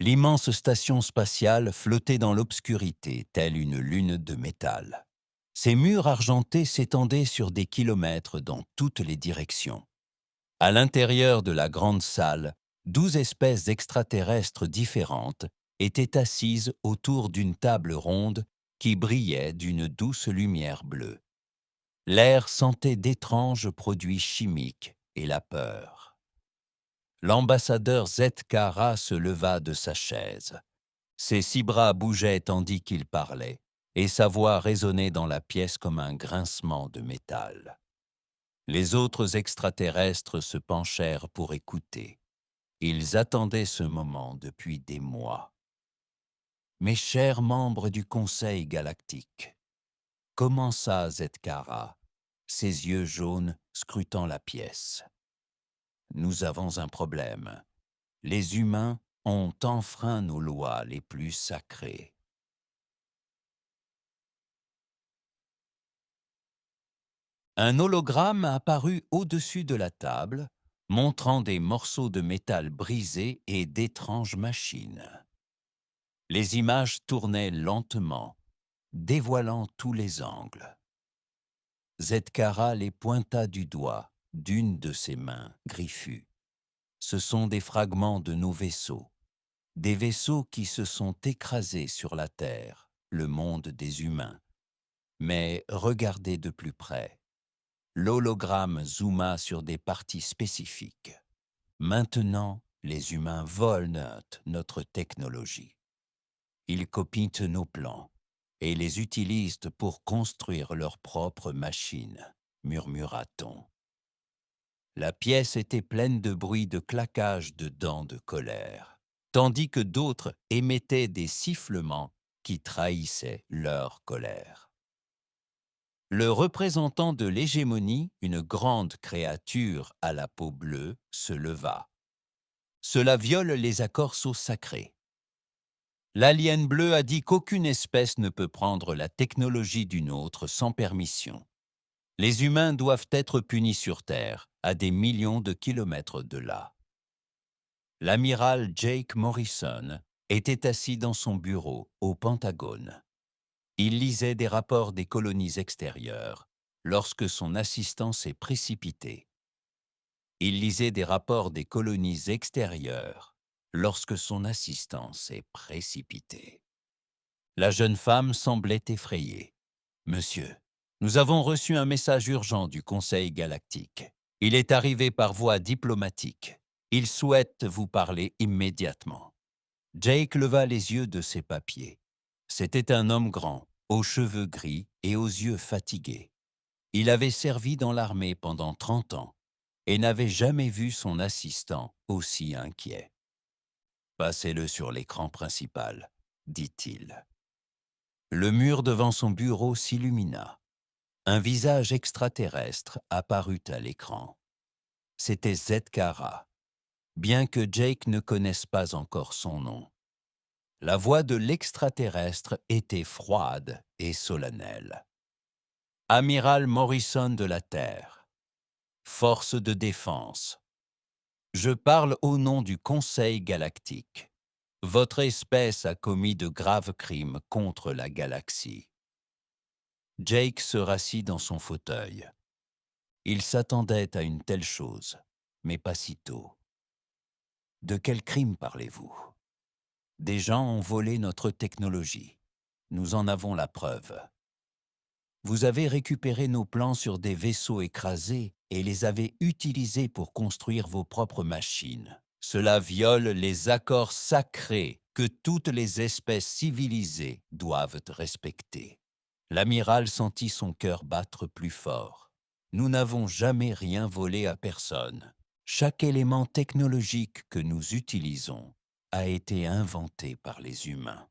L'immense station spatiale flottait dans l'obscurité, telle une lune de métal. Ses murs argentés s'étendaient sur des kilomètres dans toutes les directions. À l'intérieur de la grande salle, 12 espèces extraterrestres différentes étaient assises autour d'une table ronde qui brillait d'une douce lumière bleue. L'air sentait d'étranges produits chimiques et la peur. L'ambassadeur Zetkara se leva de sa chaise. Ses 6 bras bougeaient tandis qu'il parlait, et sa voix résonnait dans la pièce comme un grincement de métal. Les autres extraterrestres se penchèrent pour écouter. Ils attendaient ce moment depuis des mois. Mes chers membres du Conseil galactique, commença Zetkara, ses yeux jaunes scrutant la pièce. Nous avons un problème. Les humains ont enfreint nos lois les plus sacrées. Un hologramme apparut au-dessus de la table, montrant des morceaux de métal brisés et d'étranges machines. Les images tournaient lentement, dévoilant tous les angles. Zetkara les pointa du doigt d'une de ses mains griffues. Ce sont des fragments de nos vaisseaux, des vaisseaux qui se sont écrasés sur la Terre, le monde des humains. Mais regardez de plus près. L'hologramme zooma sur des parties spécifiques. Maintenant, les humains volent notre technologie. Ils copient nos plans et les utilisent pour construire leurs propres machines, murmura-t-on. La pièce était pleine de bruits de claquage de dents de colère, tandis que d'autres émettaient des sifflements qui trahissaient leur colère. Le représentant de l'hégémonie, une grande créature à la peau bleue, se leva. Cela viole les accords sacrés. L'alien bleu a dit qu'aucune espèce ne peut prendre la technologie d'une autre sans permission. Les humains doivent être punis sur Terre, à des millions de kilomètres de là. L'amiral Jake Morrison était assis dans son bureau au Pentagone. Il lisait des rapports des colonies extérieures lorsque son assistant s'est précipité. Il lisait des rapports des colonies extérieures lorsque son assistant s'est précipité. La jeune femme semblait effrayée. « Monsieur, nous avons reçu un message urgent du Conseil galactique. Il est arrivé par voie diplomatique. Il souhaite vous parler immédiatement. » Jake leva les yeux de ses papiers. C'était un homme grand, aux cheveux gris et aux yeux fatigués. Il avait servi dans l'armée pendant 30 ans et n'avait jamais vu son assistant aussi inquiet. « Passez-le sur l'écran principal, » dit-il. Le mur devant son bureau s'illumina. Un visage extraterrestre apparut à l'écran. C'était Zetkara, bien que Jake ne connaisse pas encore son nom. La voix de l'extraterrestre était froide et solennelle. « Amiral Morrison de la Terre, force de défense, je parle au nom du Conseil galactique. Votre espèce a commis de graves crimes contre la galaxie. » Jake se rassit dans son fauteuil. Il s'attendait à une telle chose, mais pas si tôt. « De quel crime parlez-vous ? » « Des gens ont volé notre technologie. Nous en avons la preuve. Vous avez récupéré nos plans sur des vaisseaux écrasés et les avez utilisés pour construire vos propres machines. Cela viole les accords sacrés que toutes les espèces civilisées doivent respecter. » L'amiral sentit son cœur battre plus fort. Nous n'avons jamais rien volé à personne. Chaque élément technologique que nous utilisons a été inventé par les humains.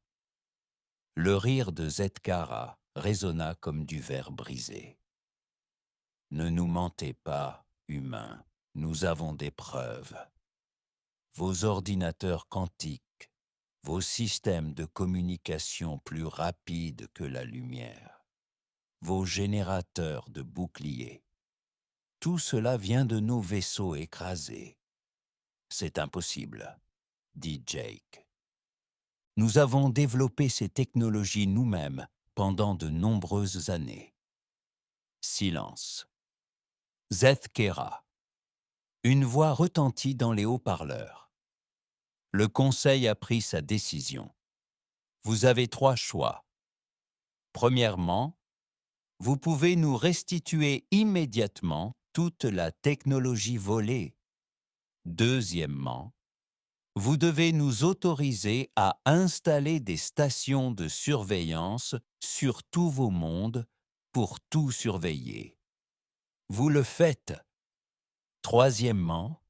Le rire de Zetkara résonna comme du verre brisé. Ne nous mentez pas, humains, nous avons des preuves. Vos ordinateurs quantiques, vos systèmes de communication plus rapides que la lumière, vos générateurs de boucliers. Tout cela vient de nos vaisseaux écrasés. C'est impossible, dit Jake. Nous avons développé ces technologies nous-mêmes pendant de nombreuses années. Silence. Zeth Kera. Une voix retentit dans les haut-parleurs. Le conseil a pris sa décision. Vous avez 3 choix. Premièrement, vous pouvez nous restituer immédiatement toute la technologie volée. Deuxièmement, vous devez nous autoriser à installer des stations de surveillance sur tous vos mondes pour tout surveiller. Vous le faites. Troisièmement,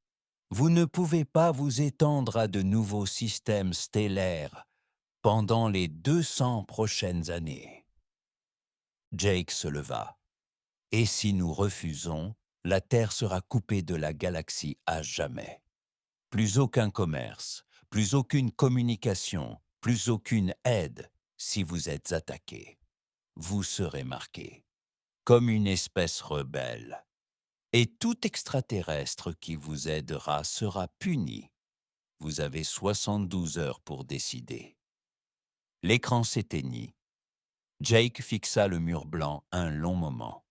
vous ne pouvez pas vous étendre à de nouveaux systèmes stellaires pendant les 200 prochaines années. Jake se leva. Et si nous refusons, la Terre sera coupée de la galaxie à jamais. Plus aucun commerce, plus aucune communication, plus aucune aide si vous êtes attaqué. Vous serez marqué comme une espèce rebelle. Et tout extraterrestre qui vous aidera sera puni. Vous avez 72 heures pour décider. L'écran s'éteignit. Jake fixa le mur blanc un long moment.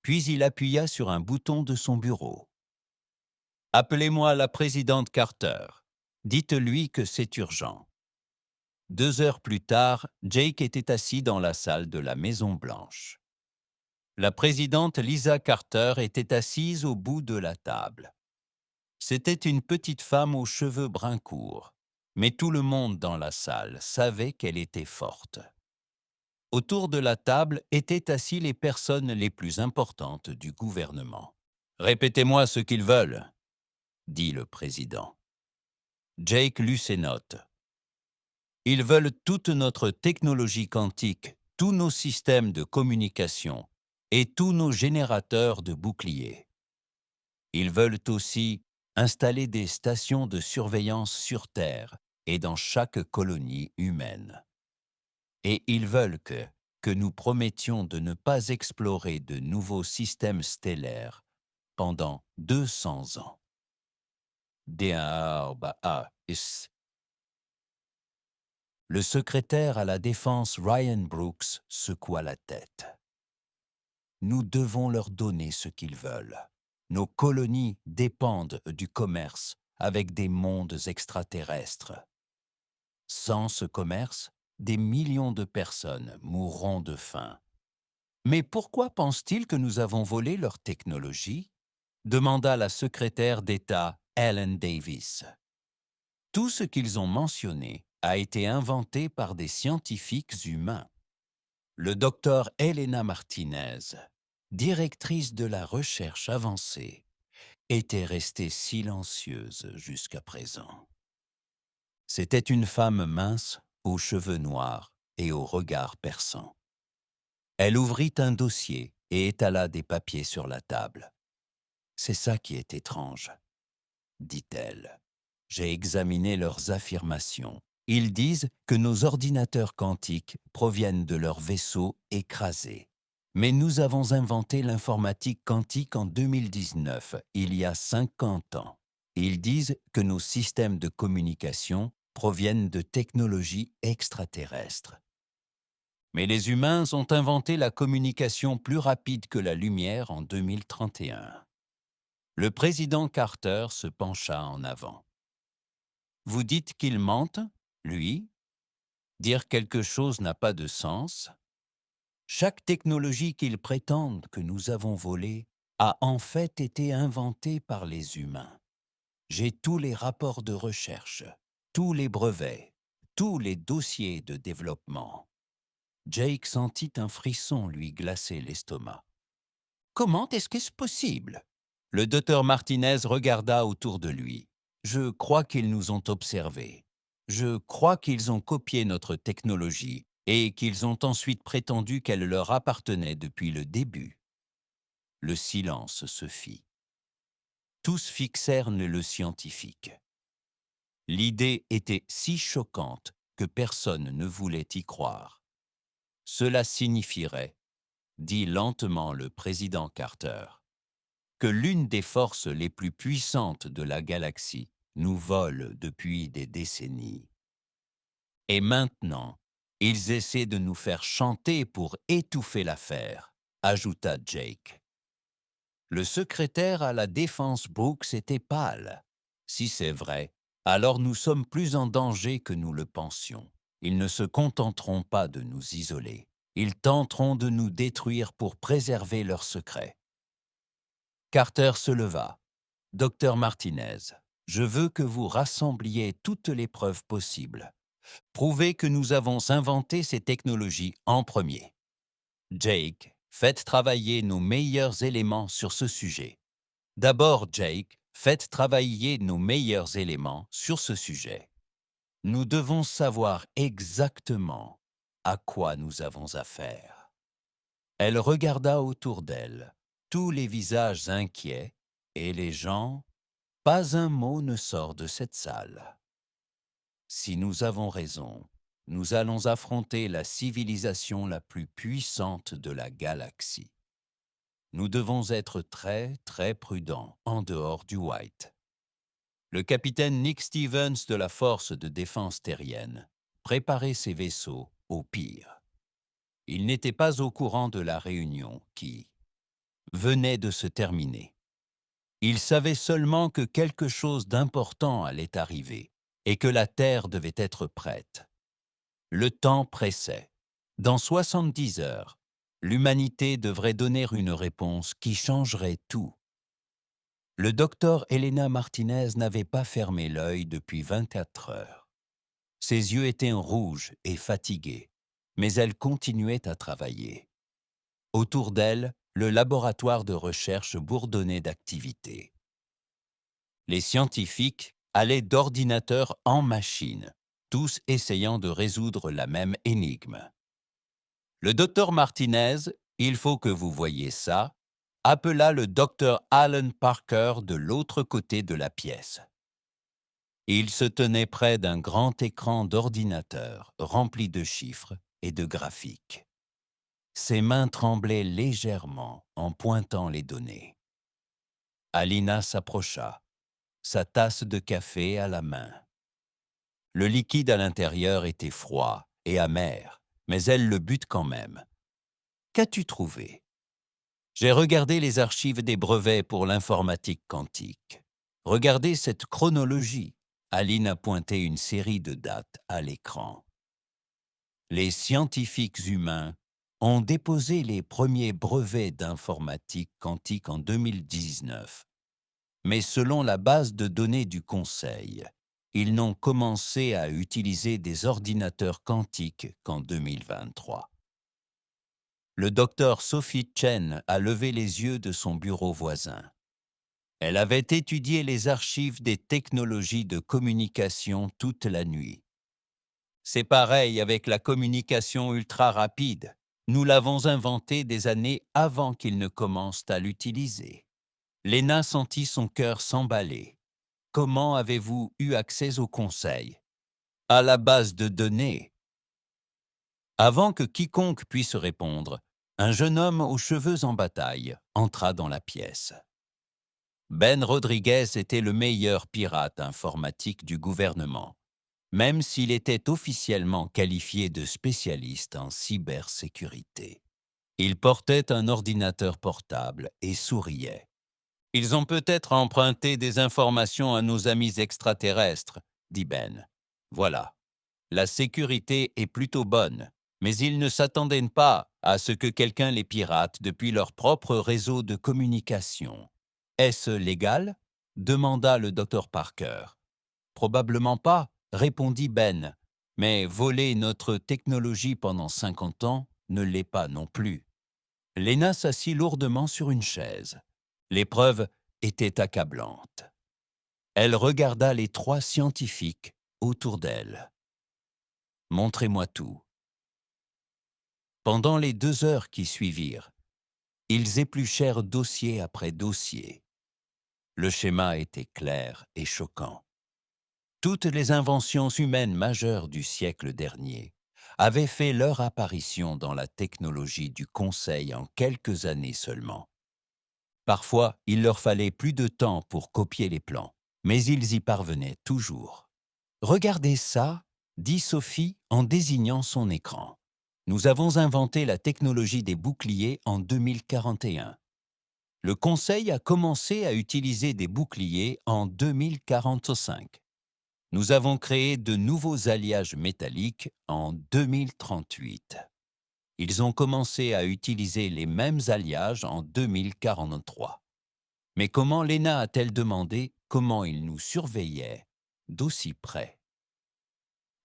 Puis il appuya sur un bouton de son bureau. « Appelez-moi la présidente Carter. Dites-lui que c'est urgent. » 2 heures plus tard, Jake était assis dans la salle de la Maison-Blanche. La présidente Lisa Carter était assise au bout de la table. C'était une petite femme aux cheveux bruns courts, mais tout le monde dans la salle savait qu'elle était forte. Autour de la table étaient assis les personnes les plus importantes du gouvernement. « Répétez-moi ce qu'ils veulent, » dit le président. Jake lut ses notes. « Ils veulent toute notre technologie quantique, tous nos systèmes de communication et tous nos générateurs de boucliers. Ils veulent aussi installer des stations de surveillance sur Terre et dans chaque colonie humaine. Et ils veulent que nous promettions de ne pas explorer de nouveaux systèmes stellaires pendant 200 ans. Le secrétaire à la Défense Ryan Brooks secoua la tête. Nous devons leur donner ce qu'ils veulent. Nos colonies dépendent du commerce avec des mondes extraterrestres. Sans ce commerce, des millions de personnes mourront de faim. Mais pourquoi pensent-ils que nous avons volé leur technologie ? Demanda la secrétaire d'État Ellen Davis. Tout ce qu'ils ont mentionné a été inventé par des scientifiques humains. Le docteur Elena Martinez, directrice de la recherche avancée, était restée silencieuse jusqu'à présent. C'était une femme mince, aux cheveux noirs et au regard perçant. Elle ouvrit un dossier et étala des papiers sur la table. « C'est ça qui est étrange, » dit-elle. « J'ai examiné leurs affirmations. Ils disent que nos ordinateurs quantiques proviennent de leurs vaisseaux écrasés. Mais nous avons inventé l'informatique quantique en 2019, il y a 50 ans. Ils disent que nos systèmes de communication proviennent de technologies extraterrestres. Mais les humains ont inventé la communication plus rapide que la lumière en 2031. » Le président Carter se pencha en avant. « Vous dites qu'il mente, lui ? Dire quelque chose n'a pas de sens. Chaque technologie qu'ils prétendent que nous avons volée a en fait été inventée par les humains. J'ai tous les rapports de recherche, tous les brevets, tous les dossiers de développement. » Jake sentit un frisson lui glacer l'estomac. « Comment est-ce que c'est possible ?» Le docteur Martinez regarda autour de lui. « Je crois qu'ils nous ont observés. Je crois qu'ils ont copié notre technologie et qu'ils ont ensuite prétendu qu'elle leur appartenait depuis le début. » Le silence se fit. Tous fixèrent le scientifique. L'idée était si choquante que personne ne voulait y croire. Cela signifierait, dit lentement le président Carter, que l'une des forces les plus puissantes de la galaxie nous vole depuis des décennies. Et maintenant, ils essaient de nous faire chanter pour étouffer l'affaire, ajouta Jake. Le secrétaire à la défense Brooks était pâle. Si c'est vrai, alors nous sommes plus en danger que nous le pensions. Ils ne se contenteront pas de nous isoler. Ils tenteront de nous détruire pour préserver leur secret. Carter se leva. Docteur Martinez, je veux que vous rassembliez toutes les preuves possibles. Prouvez que nous avons inventé ces technologies en premier. Jake, faites travailler nos meilleurs éléments sur ce sujet. D'abord, Jake, faites travailler nos meilleurs éléments sur ce sujet. Nous devons savoir exactement à quoi nous avons affaire. Elle regarda autour d'elle, tous les visages inquiets, et les gens, pas un mot ne sort de cette salle. Si nous avons raison, nous allons affronter la civilisation la plus puissante de la galaxie. Nous devons être très, très prudents en dehors du White. Le capitaine Nick Stevens de la Force de défense terrienne préparait ses vaisseaux au pire. Il n'était pas au courant de la réunion qui venait de se terminer. Il savait seulement que quelque chose d'important allait arriver et que la Terre devait être prête. Le temps pressait. Dans 70 heures, l'humanité devrait donner une réponse qui changerait tout. Le docteur Elena Martinez n'avait pas fermé l'œil depuis 24 heures. Ses yeux étaient rouges et fatigués, mais elle continuait à travailler. Autour d'elle, le laboratoire de recherche bourdonnait d'activité. Les scientifiques allaient d'ordinateur en machine, tous essayant de résoudre la même énigme. Le docteur Martinez, il faut que vous voyiez ça, appela le docteur Alan Parker de l'autre côté de la pièce. Il se tenait près d'un grand écran d'ordinateur rempli de chiffres et de graphiques. Ses mains tremblaient légèrement en pointant les données. Alina s'approcha, sa tasse de café à la main. Le liquide à l'intérieur était froid et amer, mais elle le but quand même. « Qu'as-tu trouvé ?» J'ai regardé les archives des brevets pour l'informatique quantique. Regardez cette chronologie. Aline a pointé une série de dates à l'écran. Les scientifiques humains ont déposé les premiers brevets d'informatique quantique en 2019. Mais selon la base de données du Conseil, ils n'ont commencé à utiliser des ordinateurs quantiques qu'en 2023. Le docteur Sophie Chen a levé les yeux de son bureau voisin. Elle avait étudié les archives des technologies de communication toute la nuit. C'est pareil avec la communication ultra rapide. Nous l'avons inventée des années avant qu'ils ne commencent à l'utiliser. Lena sentit son cœur s'emballer. Comment avez-vous eu accès au conseil? À la base de données. Avant que quiconque puisse répondre, un jeune homme aux cheveux en bataille entra dans la pièce. Ben Rodriguez était le meilleur pirate informatique du gouvernement, même s'il était officiellement qualifié de spécialiste en cybersécurité. Il portait un ordinateur portable et souriait. « Ils ont peut-être emprunté des informations à nos amis extraterrestres, » dit Ben. « Voilà. La sécurité est plutôt bonne, mais ils ne s'attendaient pas à ce que quelqu'un les pirate depuis leur propre réseau de communication. Est-ce légal? Demanda le docteur Parker. Probablement pas, répondit Ben, mais voler notre technologie pendant 50 ans ne l'est pas non plus. Lena s'assit lourdement sur une chaise. L'épreuve était accablante. Elle regarda les 3 scientifiques autour d'elle. « Montrez-moi tout. » Pendant les 2 heures qui suivirent, ils épluchèrent dossier après dossier. Le schéma était clair et choquant. Toutes les inventions humaines majeures du siècle dernier avaient fait leur apparition dans la technologie du Conseil en quelques années seulement. Parfois, il leur fallait plus de temps pour copier les plans, mais ils y parvenaient toujours. « Regardez ça !» dit Sophie en désignant son écran. Nous avons inventé la technologie des boucliers en 2041. Le Conseil a commencé à utiliser des boucliers en 2045. Nous avons créé de nouveaux alliages métalliques en 2038. Ils ont commencé à utiliser les mêmes alliages en 2043. Mais comment Lena a-t-elle demandé comment ils nous surveillaient d'aussi près?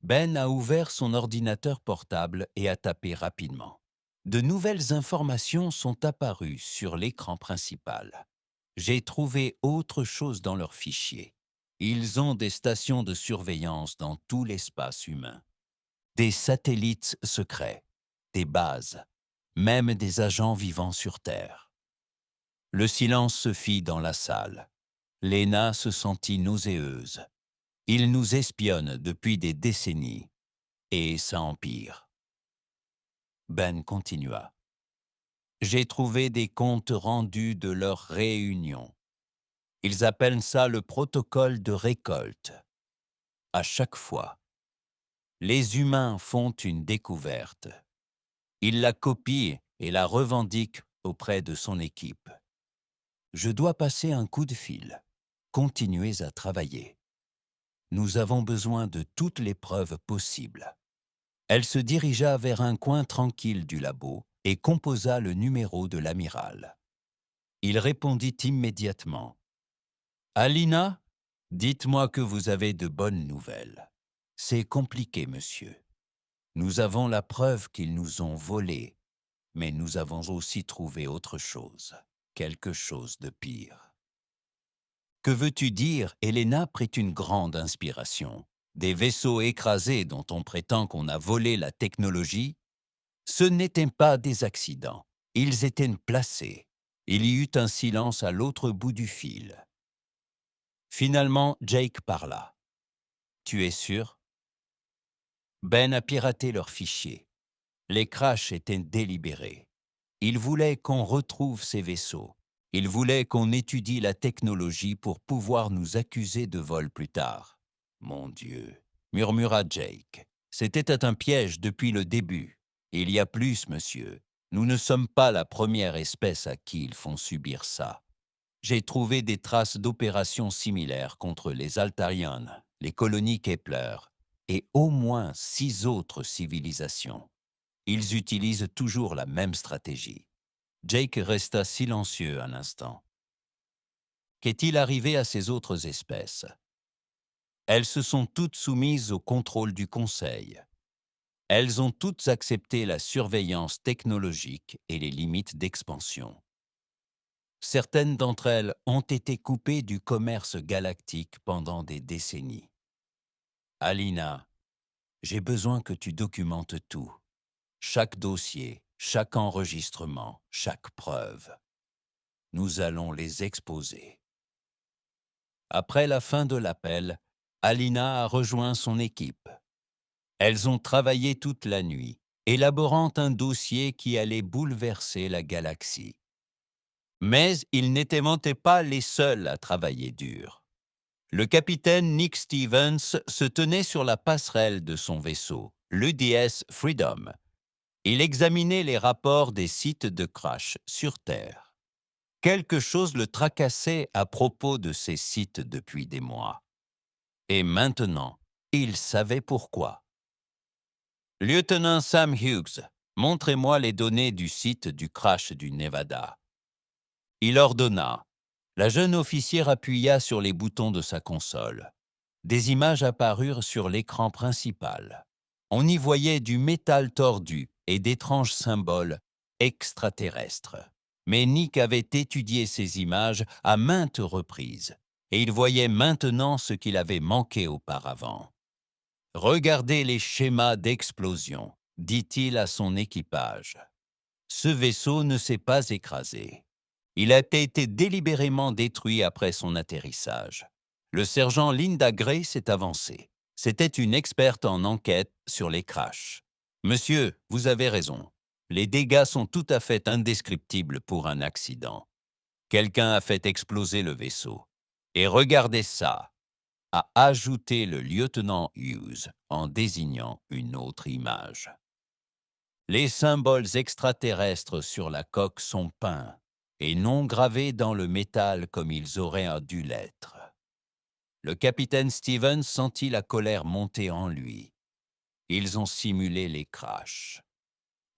Ben a ouvert son ordinateur portable et a tapé rapidement. De nouvelles informations sont apparues sur l'écran principal. J'ai trouvé autre chose dans leurs fichiers. Ils ont des stations de surveillance dans tout l'espace humain. Des satellites secrets, des bases, même des agents vivant sur Terre. Le silence se fit dans la salle. Lena se sentit nauséeuse. Ils nous espionnent depuis des décennies. Et ça empire. Ben continua. J'ai trouvé des comptes rendus de leur réunion. Ils appellent ça le protocole de récolte. À chaque fois, les humains font une découverte. Ils la copient et la revendiquent auprès de son équipe. Je dois passer un coup de fil. Continuez à travailler. Nous avons besoin de toutes les preuves possibles. Elle se dirigea vers un coin tranquille du labo et composa le numéro de l'amiral. Il répondit immédiatement. « Alina, dites-moi que vous avez de bonnes nouvelles. C'est compliqué, monsieur. Nous avons la preuve qu'ils nous ont volés, mais nous avons aussi trouvé autre chose, quelque chose de pire. » Que veux-tu dire? Helena prit une grande inspiration. Des vaisseaux écrasés dont on prétend qu'on a volé la technologie? Ce n'étaient pas des accidents. Ils étaient placés. Il y eut un silence à l'autre bout du fil. Finalement, Jake parla. « Tu es sûr ?» Ben a piraté leurs fichiers. Les crashs étaient délibérés. Il voulait qu'on retrouve ces vaisseaux. Il voulait qu'on étudie la technologie pour pouvoir nous accuser de vol plus tard. « Mon Dieu !» murmura Jake. « C'était un piège depuis le début. Il y a plus, monsieur. Nous ne sommes pas la première espèce à qui ils font subir ça. J'ai trouvé des traces d'opérations similaires contre les Altarians, les colonies Kepler et au moins 6 autres civilisations. Ils utilisent toujours la même stratégie. » Jake resta silencieux un instant. Qu'est-il arrivé à ces autres espèces? Elles se sont toutes soumises au contrôle du Conseil. Elles ont toutes accepté la surveillance technologique et les limites d'expansion. Certaines d'entre elles ont été coupées du commerce galactique pendant des décennies. Alina, j'ai besoin que tu documentes tout. Chaque dossier, chaque enregistrement, chaque preuve. Nous allons les exposer. Après la fin de l'appel, Alina a rejoint son équipe. Elles ont travaillé toute la nuit, élaborant un dossier qui allait bouleverser la galaxie. Mais ils n'étaient pas les seuls à travailler dur. Le capitaine Nick Stevens se tenait sur la passerelle de son vaisseau, l'EDS Freedom. Il examinait les rapports des sites de crash sur Terre. Quelque chose le tracassait à propos de ces sites depuis des mois. Et maintenant, il savait pourquoi. « Lieutenant Sam Hughes, montrez-moi les données du site du crash du Nevada. » Il ordonna. La jeune officière appuya sur les boutons de sa console. Des images apparurent sur l'écran principal. On y voyait du métal tordu et d'étranges symboles extraterrestres. Mais Nick avait étudié ces images à maintes reprises, et il voyait maintenant ce qu'il avait manqué auparavant. « Regardez les schémas d'explosion, » dit-il à son équipage. « Ce vaisseau ne s'est pas écrasé. Il a été délibérément détruit après son atterrissage. Le sergent Linda Gray s'est avancée. C'était une experte en enquête sur les crashs. « Monsieur, vous avez raison. Les dégâts sont tout à fait indescriptibles pour un accident. Quelqu'un a fait exploser le vaisseau. Et regardez ça. » a ajouté le lieutenant Hughes en désignant une autre image. Les symboles extraterrestres sur la coque sont peints et non gravés dans le métal comme ils auraient dû l'être. Le capitaine Stevens sentit la colère monter en lui. Ils ont simulé les crashs.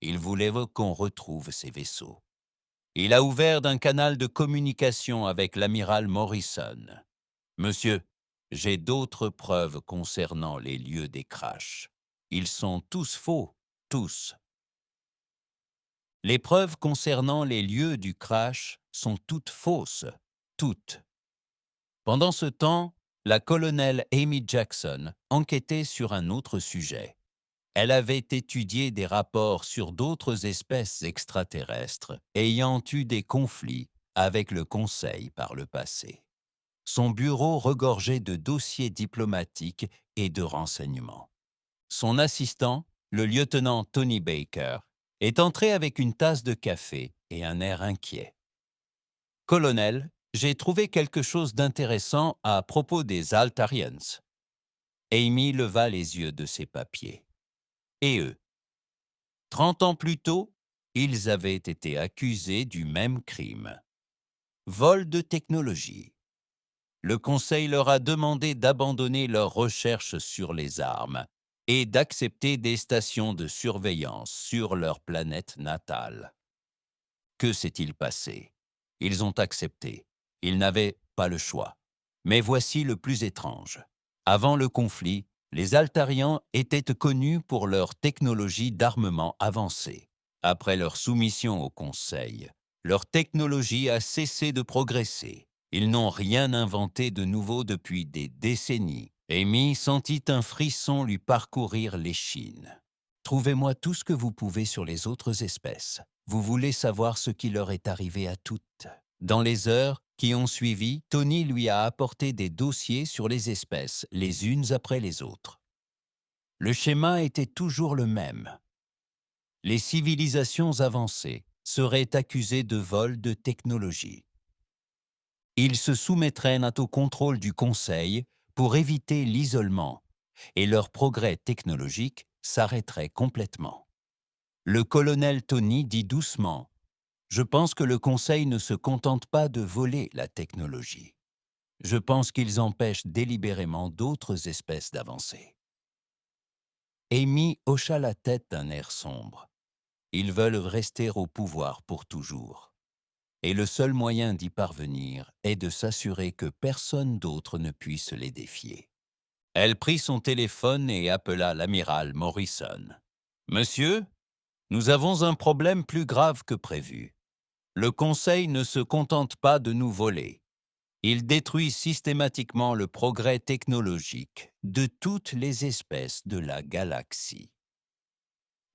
Ils voulaient qu'on retrouve ces vaisseaux. Il a ouvert un canal de communication avec l'amiral Morrison. Monsieur, j'ai d'autres preuves concernant les lieux des crashs. Ils sont tous faux, tous. Les preuves concernant les lieux du crash sont toutes fausses, toutes. Pendant ce temps, la colonelle Amy Jackson enquêtait sur un autre sujet. Elle avait étudié des rapports sur d'autres espèces extraterrestres ayant eu des conflits avec le Conseil par le passé. Son bureau regorgeait de dossiers diplomatiques et de renseignements. Son assistant, le lieutenant Tony Baker, est entré avec une tasse de café et un air inquiet. « Colonel, j'ai trouvé quelque chose d'intéressant à propos des Altarians. » Amy leva les yeux de ses papiers. Et eux? 30 ans plus tôt, ils avaient été accusés du même crime. Vol de technologie. Le Conseil leur a demandé d'abandonner leurs recherches sur les armes et d'accepter des stations de surveillance sur leur planète natale. Que s'est-il passé? Ils ont accepté. Ils n'avaient pas le choix. Mais voici le plus étrange. Avant le conflit, les Altarians étaient connus pour leur technologie d'armement avancée. Après leur soumission au Conseil, leur technologie a cessé de progresser. Ils n'ont rien inventé de nouveau depuis des décennies. Amy sentit un frisson lui parcourir l'échine. Trouvez-moi tout ce que vous pouvez sur les autres espèces. Vous voulez savoir ce qui leur est arrivé à toutes. Dans les heures qui ont suivi, Tony lui a apporté des dossiers sur les espèces, les unes après les autres. Le schéma était toujours le même. Les civilisations avancées seraient accusées de vol de technologie. Ils se soumettraient au contrôle du Conseil pour éviter l'isolement, et leur progrès technologique s'arrêterait complètement. Le colonel Tony dit doucement « Je pense que le Conseil ne se contente pas de voler la technologie. Je pense qu'ils empêchent délibérément d'autres espèces d'avancer. » Amy hocha la tête d'un air sombre. Ils veulent rester au pouvoir pour toujours. Et le seul moyen d'y parvenir est de s'assurer que personne d'autre ne puisse les défier. Elle prit son téléphone et appela l'amiral Morrison. « Monsieur, nous avons un problème plus grave que prévu. Le Conseil ne se contente pas de nous voler. Il détruit systématiquement le progrès technologique de toutes les espèces de la galaxie. »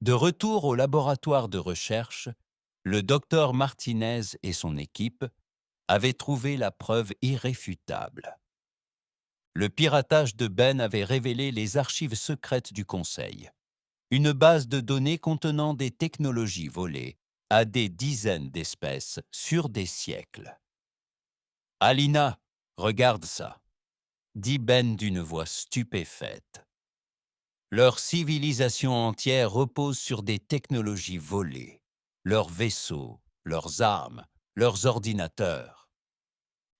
De retour au laboratoire de recherche, le docteur Martinez et son équipe avaient trouvé la preuve irréfutable. Le piratage de Ben avait révélé les archives secrètes du Conseil. Une base de données contenant des technologies volées à des dizaines d'espèces sur des siècles. « Alina, regarde ça », dit Ben d'une voix stupéfaite. Leur civilisation entière repose sur des technologies volées. Leurs vaisseaux, leurs armes, leurs ordinateurs.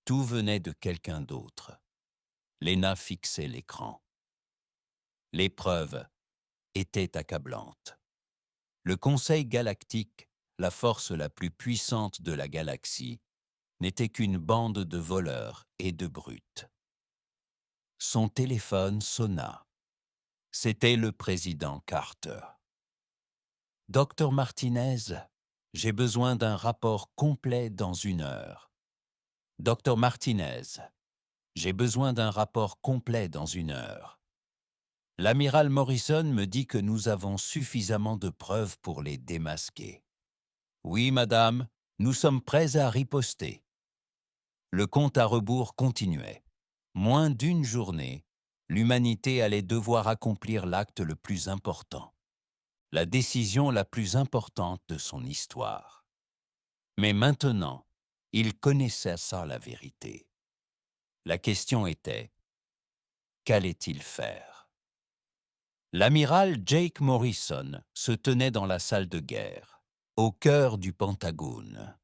Tout venait de quelqu'un d'autre. Lena fixait l'écran. Les preuves étaient accablantes. Le Conseil galactique, la force la plus puissante de la galaxie, n'était qu'une bande de voleurs et de brutes. Son téléphone sonna. C'était le président Carter. « Docteur Martinez, j'ai besoin d'un rapport complet dans 1 heure. »« Docteur Martinez, j'ai besoin d'un rapport complet dans 1 heure. »« L'amiral Morrison me dit que nous avons suffisamment de preuves pour les démasquer. »« Oui, madame, nous sommes prêts à riposter. » Le compte à rebours continuait. Moins d'1 journée, l'humanité allait devoir accomplir l'acte le plus important, la décision la plus importante de son histoire. Mais maintenant, il connaissait ça la vérité. La question était, Qu'allait-il faire? L'amiral Jake Morrison se tenait dans la salle de guerre, au cœur du Pentagone.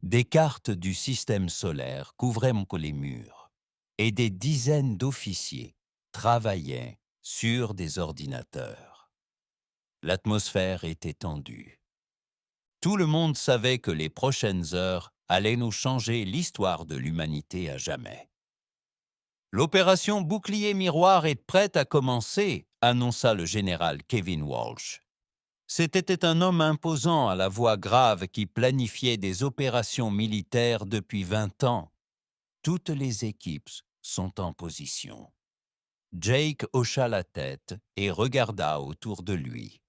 Des cartes du système solaire couvraient les murs, et des dizaines d'officiers travaillaient sur des ordinateurs. L'atmosphère était tendue. Tout le monde savait que les prochaines heures allaient nous changer l'histoire de l'humanité à jamais. L'opération Bouclier Miroir est prête à commencer, annonça le général Kevin Walsh. C'était un homme imposant à la voix grave qui planifiait des opérations militaires depuis 20 ans. Toutes les équipes sont en position. Jake hocha la tête et regarda autour de lui.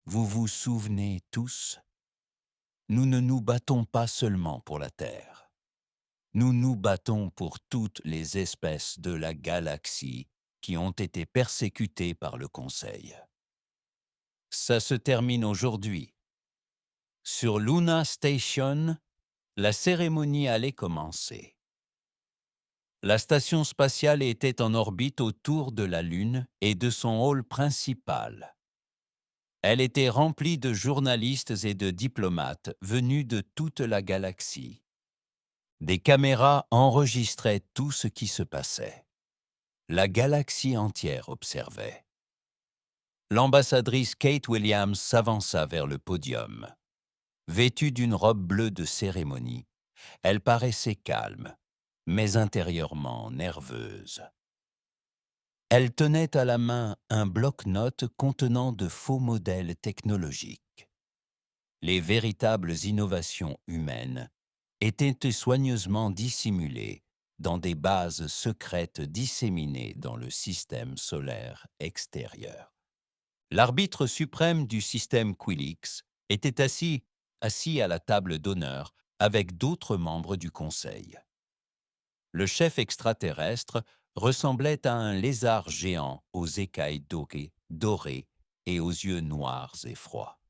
Vous vous souvenez tous? Nous ne nous battons pas seulement pour la Terre. Nous nous battons pour toutes les espèces de la galaxie qui ont été persécutées par le Conseil. Ça se termine aujourd'hui. Sur Luna Station, la cérémonie allait commencer. La station spatiale était en orbite autour de la Lune et de son hall principal. Elle était remplie de journalistes et de diplomates venus de toute la galaxie. Des caméras enregistraient tout ce qui se passait. La galaxie entière observait. L'ambassadrice Kate Williams s'avança vers le podium. Vêtue d'une robe bleue de cérémonie, elle paraissait calme, mais intérieurement nerveuse. Elle tenait à la main un bloc-notes contenant de faux modèles technologiques. Les véritables innovations humaines étaient soigneusement dissimulées dans des bases secrètes disséminées dans le système solaire extérieur. L'arbitre suprême du système Quilix était assis à la table d'honneur avec d'autres membres du Conseil. Le chef extraterrestre ressemblait à un lézard géant aux écailles dorées et aux yeux noirs et froids.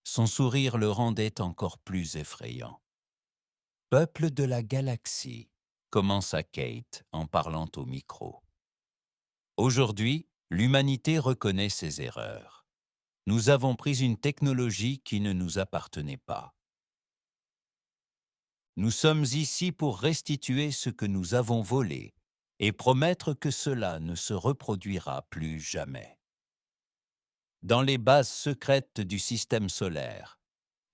Son sourire le rendait encore plus effrayant. « Peuple de la galaxie », commença Kate en parlant au micro. « Aujourd'hui, l'humanité reconnaît ses erreurs. Nous avons pris une technologie qui ne nous appartenait pas. Nous sommes ici pour restituer ce que nous avons volé et promettre que cela ne se reproduira plus jamais. Dans les bases secrètes du système solaire,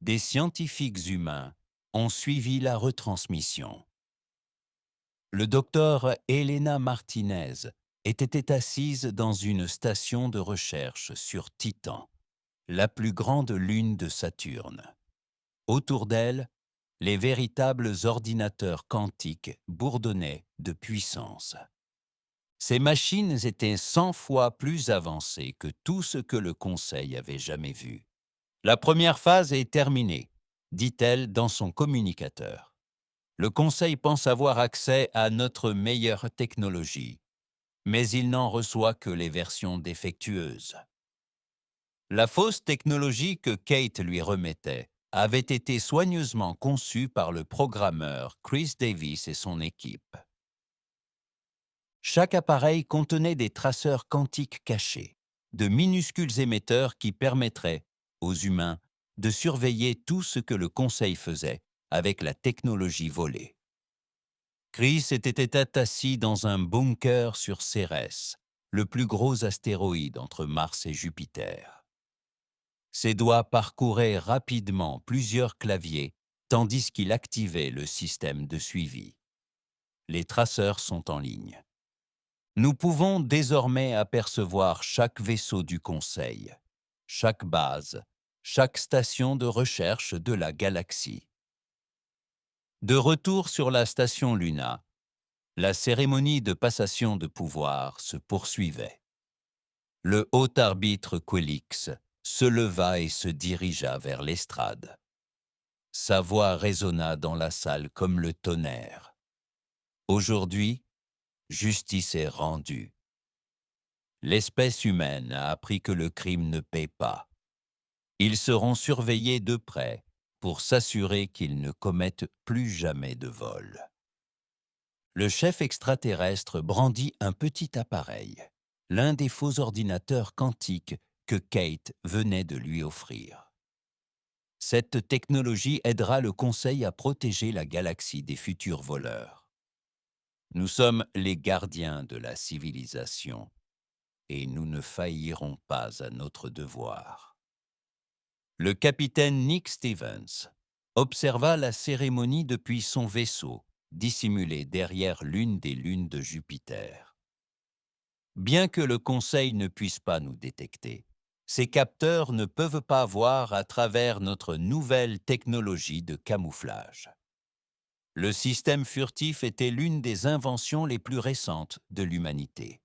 des scientifiques humains ont suivi la retransmission. Le docteur Elena Martinez était assise dans une station de recherche sur Titan, la plus grande lune de Saturne. Autour d'elle, les véritables ordinateurs quantiques bourdonnaient de puissance. Ces machines étaient 100 fois plus avancées que tout ce que le Conseil avait jamais vu. La première phase est terminée, dit-elle dans son communicateur. Le Conseil pense avoir accès à notre meilleure technologie, mais il n'en reçoit que les versions défectueuses. La fausse technologie que Kate lui remettait avait été soigneusement conçue par le programmeur Chris Davis et son équipe. Chaque appareil contenait des traceurs quantiques cachés, de minuscules émetteurs qui permettraient aux humains de surveiller tout ce que le Conseil faisait avec la technologie volée. Chris était assis dans un bunker sur Cérès, le plus gros astéroïde entre Mars et Jupiter. Ses doigts parcouraient rapidement plusieurs claviers tandis qu'il activait le système de suivi. Les traceurs sont en ligne. Nous pouvons désormais apercevoir chaque vaisseau du Conseil, chaque base, chaque station de recherche de la galaxie. De retour sur la station Luna, la cérémonie de passation de pouvoir se poursuivait. Le haut arbitre Quilix se leva et se dirigea vers l'estrade. Sa voix résonna dans la salle comme le tonnerre. Aujourd'hui, justice est rendue. L'espèce humaine a appris que le crime ne paie pas. Ils seront surveillés de près pour s'assurer qu'ils ne commettent plus jamais de vol. Le chef extraterrestre brandit un petit appareil, l'un des faux ordinateurs quantiques que Kate venait de lui offrir. Cette technologie aidera le Conseil à protéger la galaxie des futurs voleurs. Nous sommes les gardiens de la civilisation et nous ne faillirons pas à notre devoir. Le capitaine Nick Stevens observa la cérémonie depuis son vaisseau, dissimulé derrière l'une des lunes de Jupiter. Bien que le Conseil ne puisse pas nous détecter, ces capteurs ne peuvent pas voir à travers notre nouvelle technologie de camouflage. Le système furtif était l'une des inventions les plus récentes de l'humanité.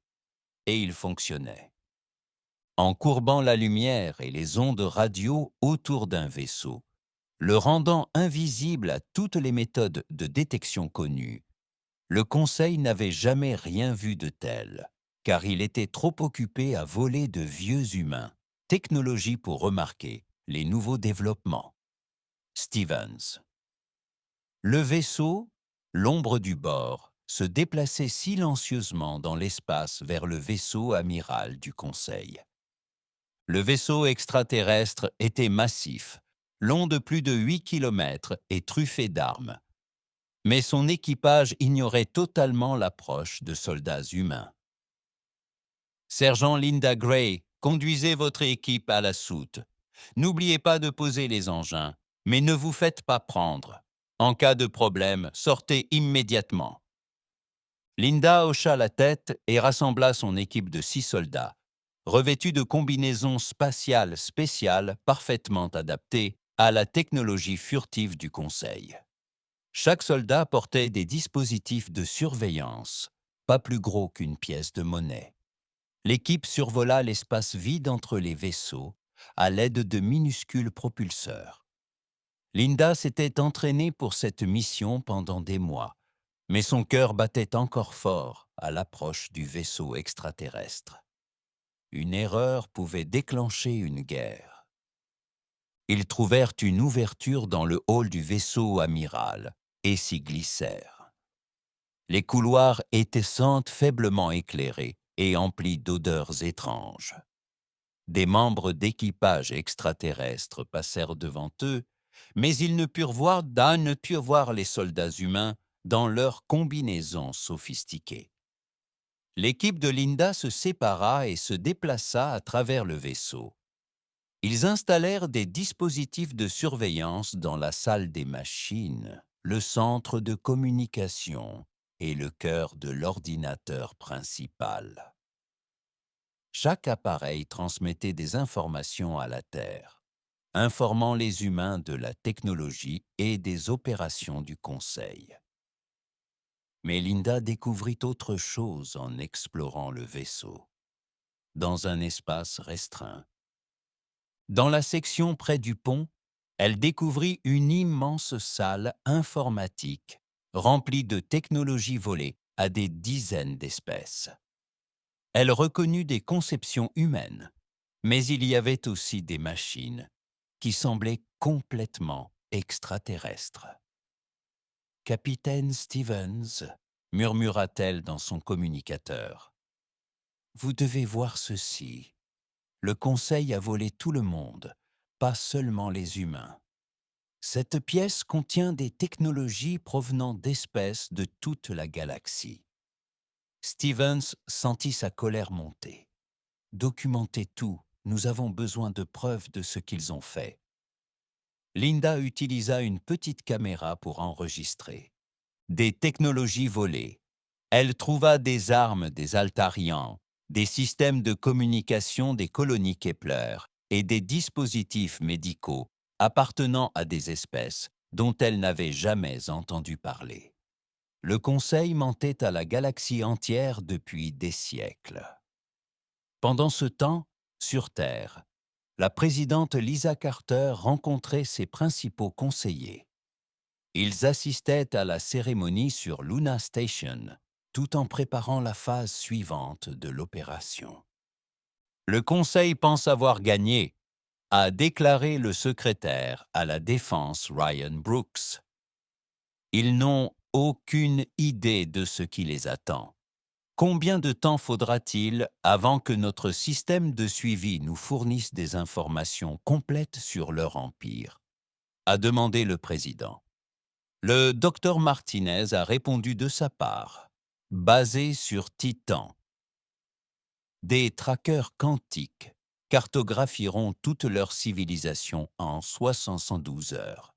Et il fonctionnait. En courbant la lumière et les ondes radio autour d'un vaisseau, le rendant invisible à toutes les méthodes de détection connues, le Conseil n'avait jamais rien vu de tel, car il était trop occupé à voler de vieux humains, technologie pour remarquer les nouveaux développements. Stevens. Le vaisseau, l'ombre du bord, se déplaçait silencieusement dans l'espace vers le vaisseau amiral du Conseil. Le vaisseau extraterrestre était massif, long de plus de 8 kilomètres et truffé d'armes. Mais son équipage ignorait totalement l'approche de soldats humains. Sergent Linda Gray, conduisez votre équipe à la soute. N'oubliez pas de poser les engins, mais ne vous faites pas prendre. En cas de problème, sortez immédiatement. Linda hocha la tête et rassembla son équipe de 6 soldats, revêtus de combinaisons spatiales spéciales parfaitement adaptées à la technologie furtive du Conseil. Chaque soldat portait des dispositifs de surveillance, pas plus gros qu'une pièce de monnaie. L'équipe survola l'espace vide entre les vaisseaux à l'aide de minuscules propulseurs. Linda s'était entraînée pour cette mission pendant des mois, mais son cœur battait encore fort à l'approche du vaisseau extraterrestre. Une erreur pouvait déclencher une guerre. Ils trouvèrent une ouverture dans le hall du vaisseau amiral et s'y glissèrent. Les couloirs étaient faiblement éclairés et emplis d'odeurs étranges. Des membres d'équipage extraterrestres passèrent devant eux, mais ils ne purent voir les soldats humains dans leurs combinaisons sophistiquées. L'équipe de Linda se sépara et se déplaça à travers le vaisseau. Ils installèrent des dispositifs de surveillance dans la salle des machines, le centre de communication et le cœur de l'ordinateur principal. Chaque appareil transmettait des informations à la Terre, informant les humains de la technologie et des opérations du Conseil. Mais Linda découvrit autre chose en explorant le vaisseau, dans un espace restreint. Dans la section près du pont, elle découvrit une immense salle informatique remplie de technologies volées à des dizaines d'espèces. Elle reconnut des conceptions humaines, mais il y avait aussi des machines qui semblaient complètement extraterrestres. « Capitaine Stevens », murmura-t-elle dans son communicateur, « vous devez voir ceci. Le Conseil a volé tout le monde, pas seulement les humains. Cette pièce contient des technologies provenant d'espèces de toute la galaxie. » Stevens sentit sa colère monter. « Documentez tout, nous avons besoin de preuves de ce qu'ils ont fait. » Linda utilisa une petite caméra pour enregistrer. Des technologies volées. Elle trouva des armes des Altarians, des systèmes de communication des colonies Kepler et des dispositifs médicaux appartenant à des espèces dont elle n'avait jamais entendu parler. Le Conseil mentait à la galaxie entière depuis des siècles. Pendant ce temps, sur Terre, la présidente Lisa Carter rencontrait ses principaux conseillers. Ils assistaient à la cérémonie sur Luna Station, tout en préparant la phase suivante de l'opération. Le Conseil pense avoir gagné, a déclaré le secrétaire à la Défense Ryan Brooks. Ils n'ont aucune idée de ce qui les attend. Combien de temps faudra-t-il avant que notre système de suivi nous fournisse des informations complètes sur leur empire? A demandé le président. Le docteur Martinez a répondu de sa part, basé sur Titan. Des trackers quantiques cartographieront toute leur civilisation en 72 heures.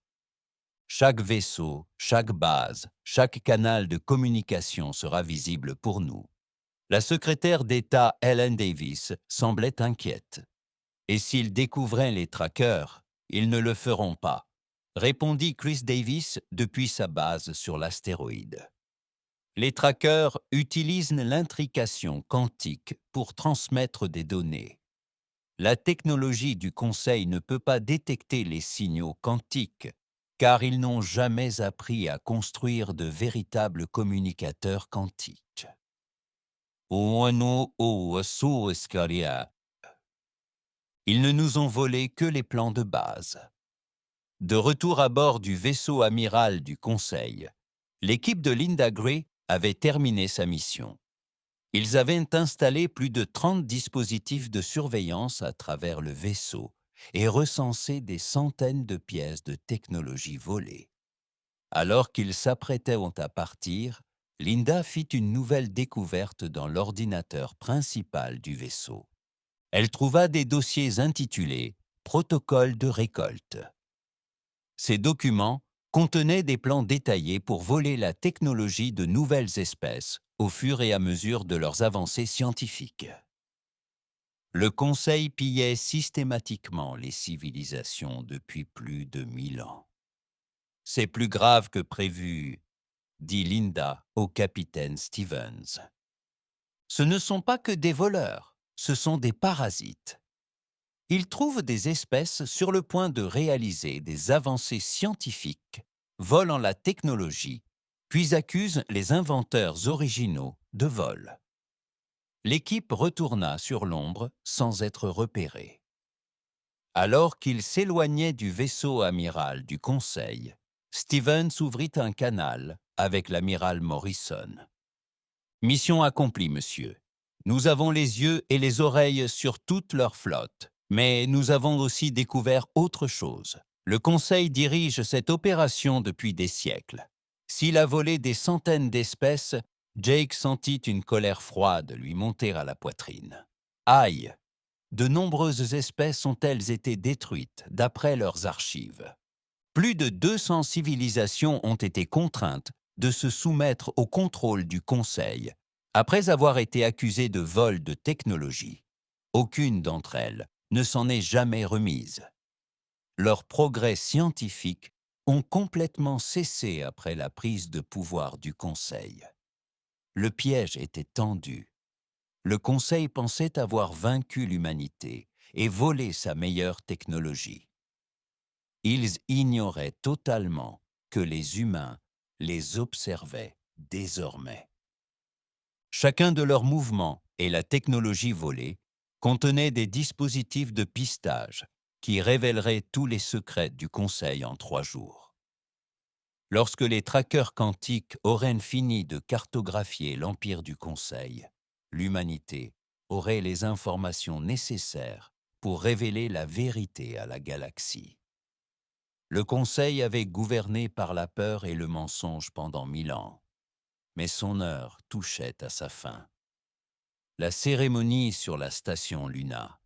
Chaque vaisseau, chaque base, chaque canal de communication sera visible pour nous. La secrétaire d'État Helen Davis semblait inquiète. Et s'ils découvraient les trackers, ils ne le feront pas, répondit Chris Davis depuis sa base sur l'astéroïde. Les trackers utilisent l'intrication quantique pour transmettre des données. La technologie du Conseil ne peut pas détecter les signaux quantiques, car ils n'ont jamais appris à construire de véritables communicateurs quantiques. Ils ne nous ont volé que les plans de base. De retour à bord du vaisseau amiral du Conseil, l'équipe de Linda Gray avait terminé sa mission. Ils avaient installé plus de 30 dispositifs de surveillance à travers le vaisseau et recensé des centaines de pièces de technologie volées. Alors qu'ils s'apprêtaient à partir, Linda fit une nouvelle découverte dans l'ordinateur principal du vaisseau. Elle trouva des dossiers intitulés « Protocole de récolte ». Ces documents contenaient des plans détaillés pour voler la technologie de nouvelles espèces au fur et à mesure de leurs avancées scientifiques. Le Conseil pillait systématiquement les civilisations depuis plus de 1000 ans. « C'est plus grave que prévu », dit Linda au capitaine Stevens. « Ce ne sont pas que des voleurs, ce sont des parasites. Ils trouvent des espèces sur le point de réaliser des avancées scientifiques, volant la technologie, puis accusent les inventeurs originaux de vol. » L'équipe retourna sur l'ombre sans être repérée. Alors qu'il s'éloignait du vaisseau amiral du Conseil, Stevens ouvrit un canal avec l'amiral Morrison. « Mission accomplie, monsieur. Nous avons les yeux et les oreilles sur toute leur flotte. Mais nous avons aussi découvert autre chose. Le Conseil dirige cette opération depuis des siècles. S'il a volé des centaines d'espèces, Jake sentit une colère froide lui monter à la poitrine. Aïe! De nombreuses espèces ont-elles été détruites d'après leurs archives. Plus de 200 civilisations ont été contraintes de se soumettre au contrôle du Conseil après avoir été accusées de vol de technologie. Aucune d'entre elles ne s'en est jamais remise. Leurs progrès scientifiques ont complètement cessé après la prise de pouvoir du Conseil. Le piège était tendu. Le Conseil pensait avoir vaincu l'humanité et volé sa meilleure technologie. Ils ignoraient totalement que les humains les observaient désormais. Chacun de leurs mouvements et la technologie volée contenaient des dispositifs de pistage qui révéleraient tous les secrets du Conseil en 3 jours. Lorsque les trackers quantiques auraient fini de cartographier l'empire du Conseil, l'humanité aurait les informations nécessaires pour révéler la vérité à la galaxie. Le Conseil avait gouverné par la peur et le mensonge pendant 1000 ans, mais son heure touchait à sa fin. La cérémonie sur la station Luna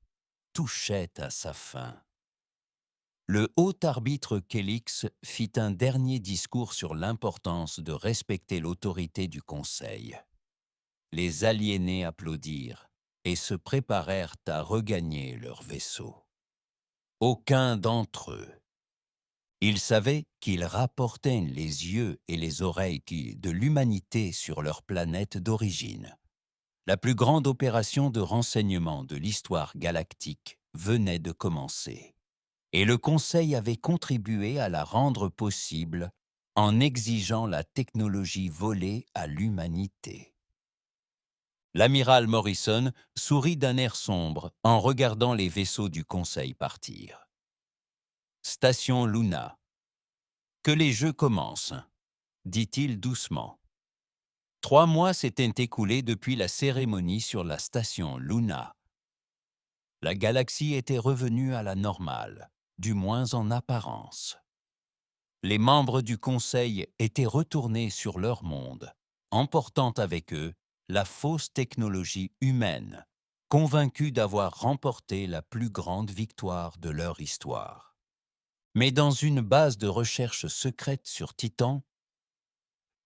touchait à sa fin. Le haut arbitre Kellix fit un dernier discours sur l'importance de respecter l'autorité du Conseil. Les aliénés applaudirent et se préparèrent à regagner leur vaisseau. Aucun d'entre eux. Ils savaient qu'ils rapportaient les yeux et les oreilles de l'humanité sur leur planète d'origine. La plus grande opération de renseignement de l'histoire galactique venait de commencer. Et le Conseil avait contribué à la rendre possible en exigeant la technologie volée à l'humanité. L'amiral Morrison sourit d'un air sombre en regardant les vaisseaux du Conseil partir. Station Luna. Que les jeux commencent. dit-il doucement. 3 mois s'étaient écoulés depuis la cérémonie sur la station Luna. La galaxie était revenue à la normale, du moins en apparence. Les membres du Conseil étaient retournés sur leur monde, emportant avec eux la fausse technologie humaine, convaincus d'avoir remporté la plus grande victoire de leur histoire. Mais dans une base de recherche secrète sur Titan,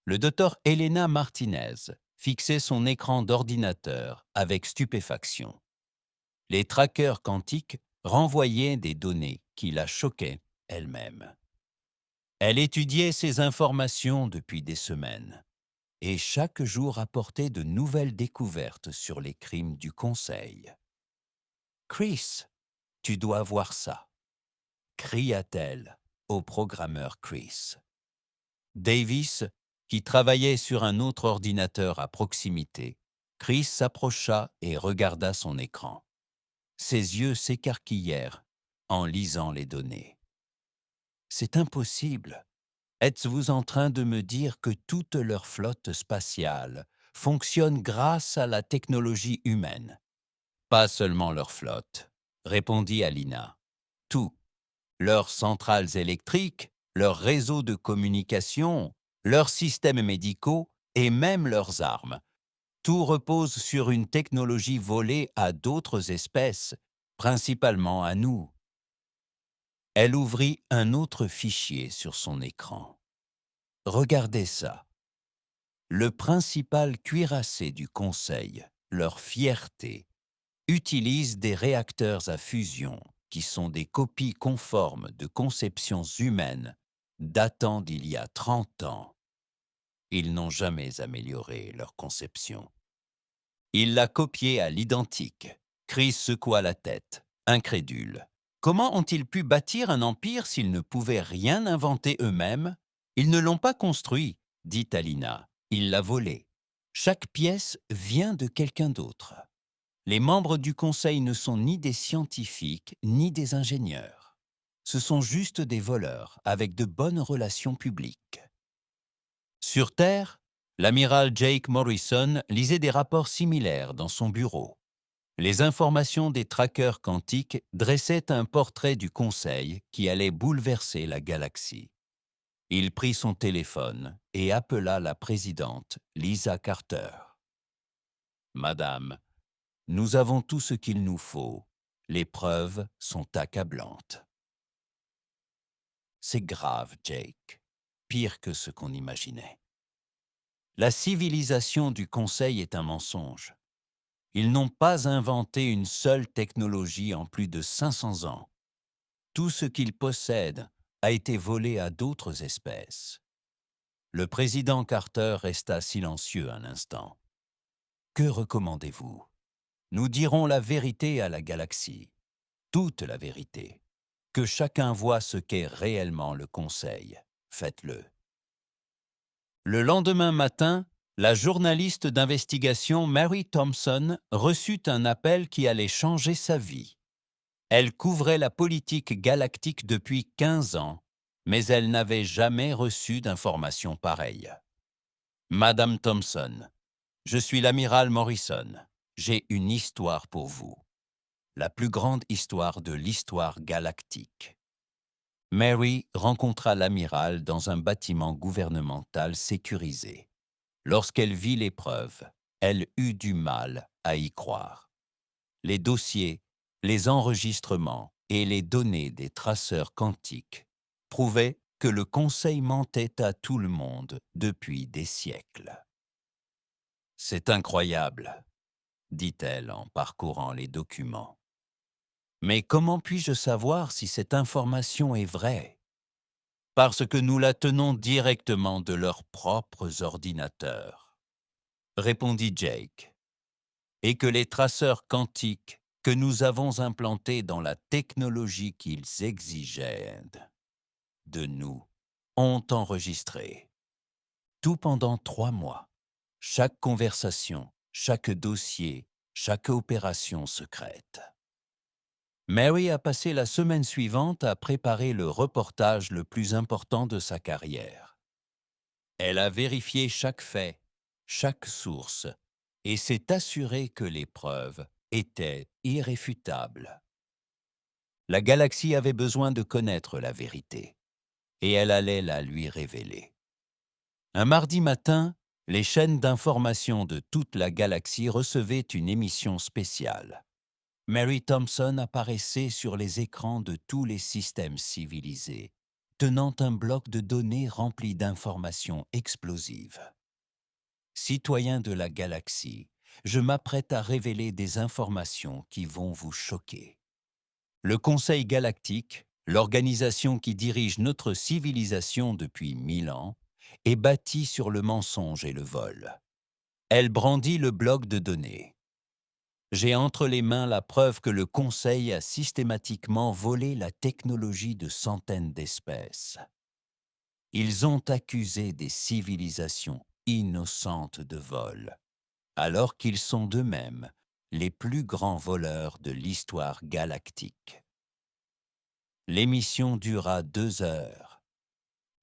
le docteur Elena Martinez fixait son écran d'ordinateur avec stupéfaction. Les trackers quantiques renvoyaient des données qui la choquaient elle-même. Elle étudiait ces informations depuis des semaines et chaque jour apportait de nouvelles découvertes sur les crimes du Conseil. « Chris, tu dois voir ça !» cria-t-elle au programmeur Chris. Davis, qui travaillait sur un autre ordinateur à proximité, Chris s'approcha et regarda son écran. Ses yeux s'écarquillèrent en lisant les données. « C'est impossible. Êtes-vous en train de me dire que toute leur flotte spatiale fonctionne grâce à la technologie humaine ?»« Pas seulement leur flotte, » répondit Alina. « Tout. Leurs centrales électriques, leurs réseaux de communication, leurs systèmes médicaux et même leurs armes. Tout repose sur une technologie volée à d'autres espèces, principalement à nous. » Elle ouvrit un autre fichier sur son écran. Regardez ça. Le principal cuirassé du Conseil, leur fierté, utilise des réacteurs à fusion qui sont des copies conformes de conceptions humaines datant d'il y a 30 ans. Ils n'ont jamais amélioré leur conception. Ils l'a copiée à l'identique. Chris secoua la tête, incrédule. Comment ont-ils pu bâtir un empire s'ils ne pouvaient rien inventer eux-mêmes ? Ils ne l'ont pas construit, dit Alina. Ils l'a volé. Chaque pièce vient de quelqu'un d'autre. Les membres du Conseil ne sont ni des scientifiques ni des ingénieurs. Ce sont juste des voleurs avec de bonnes relations publiques. Sur Terre, l'amiral Jake Morrison lisait des rapports similaires dans son bureau. Les informations des trackers quantiques dressaient un portrait du Conseil qui allait bouleverser la galaxie. Il prit son téléphone et appela la présidente, Lisa Carter. « Madame, nous avons tout ce qu'il nous faut. Les preuves sont accablantes. » « C'est grave, Jake. Pire que ce qu'on imaginait. La civilisation du Conseil est un mensonge. Ils n'ont pas inventé une seule technologie en plus de 500 ans. Tout ce qu'ils possèdent a été volé à d'autres espèces. » Le président Carter resta silencieux un instant. « Que recommandez-vous ? Nous dirons la vérité à la galaxie, toute la vérité. Que chacun voie ce qu'est réellement le Conseil. Faites-le. » Le lendemain matin, la journaliste d'investigation Mary Thompson reçut un appel qui allait changer sa vie. Elle couvrait la politique galactique depuis 15 ans, mais elle n'avait jamais reçu d'informations pareilles. « Madame Thompson, je suis l'amiral Morrison. J'ai une histoire pour vous. La plus grande histoire de l'histoire galactique. » Mary rencontra l'amiral dans un bâtiment gouvernemental sécurisé. Lorsqu'elle vit les preuves, elle eut du mal à y croire. Les dossiers, les enregistrements et les données des traceurs quantiques prouvaient que le Conseil mentait à tout le monde depuis des siècles. « C'est incroyable, » dit-elle en parcourant les documents. « Mais comment puis-je savoir si cette information est vraie ? Parce que nous la tenons directement de leurs propres ordinateurs, » répondit Jake, « et que les traceurs quantiques que nous avons implantés dans la technologie qu'ils exigeaient de nous ont enregistré, tout pendant 3 mois, chaque conversation, chaque dossier, chaque opération secrète. » Mary a passé la semaine suivante à préparer le reportage le plus important de sa carrière. Elle a vérifié chaque fait, chaque source, et s'est assurée que les preuves étaient irréfutables. La galaxie avait besoin de connaître la vérité, et elle allait la lui révéler. Un mardi matin, les chaînes d'information de toute la galaxie recevaient une émission spéciale. Mary Thompson apparaissait sur les écrans de tous les systèmes civilisés, tenant un bloc de données rempli d'informations explosives. Citoyens de la galaxie, je m'apprête à révéler des informations qui vont vous choquer. Le Conseil galactique, l'organisation qui dirige notre civilisation depuis 1000 ans, est bâtie sur le mensonge et le vol. Elle brandit le bloc de données. J'ai entre les mains la preuve que le Conseil a systématiquement volé la technologie de centaines d'espèces. Ils ont accusé des civilisations innocentes de vol, alors qu'ils sont d'eux-mêmes les plus grands voleurs de l'histoire galactique. L'émission dura 2 heures.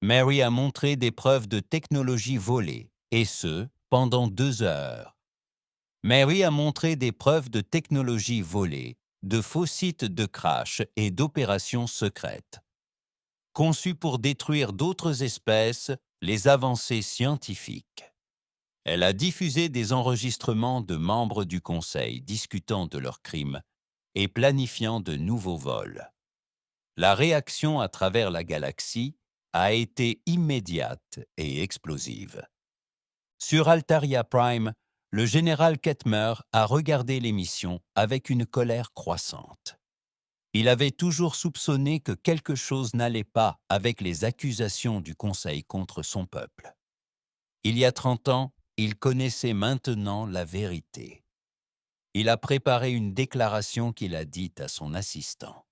Mary a montré des preuves de technologie volée, et ce, pendant 2 heures. Mary a montré des preuves de technologie volée, de faux sites de crash et d'opérations secrètes. Conçues pour détruire d'autres espèces, les avancées scientifiques. Elle a diffusé des enregistrements de membres du Conseil discutant de leurs crimes et planifiant de nouveaux vols. La réaction à travers la galaxie a été immédiate et explosive. Sur Altaria Prime, le général Ketmer a regardé l'émission avec une colère croissante. Il avait toujours soupçonné que quelque chose n'allait pas avec les accusations du Conseil contre son peuple. Il y a 30 ans, il connaissait maintenant la vérité. Il a préparé une déclaration qu'il a dite à son assistant.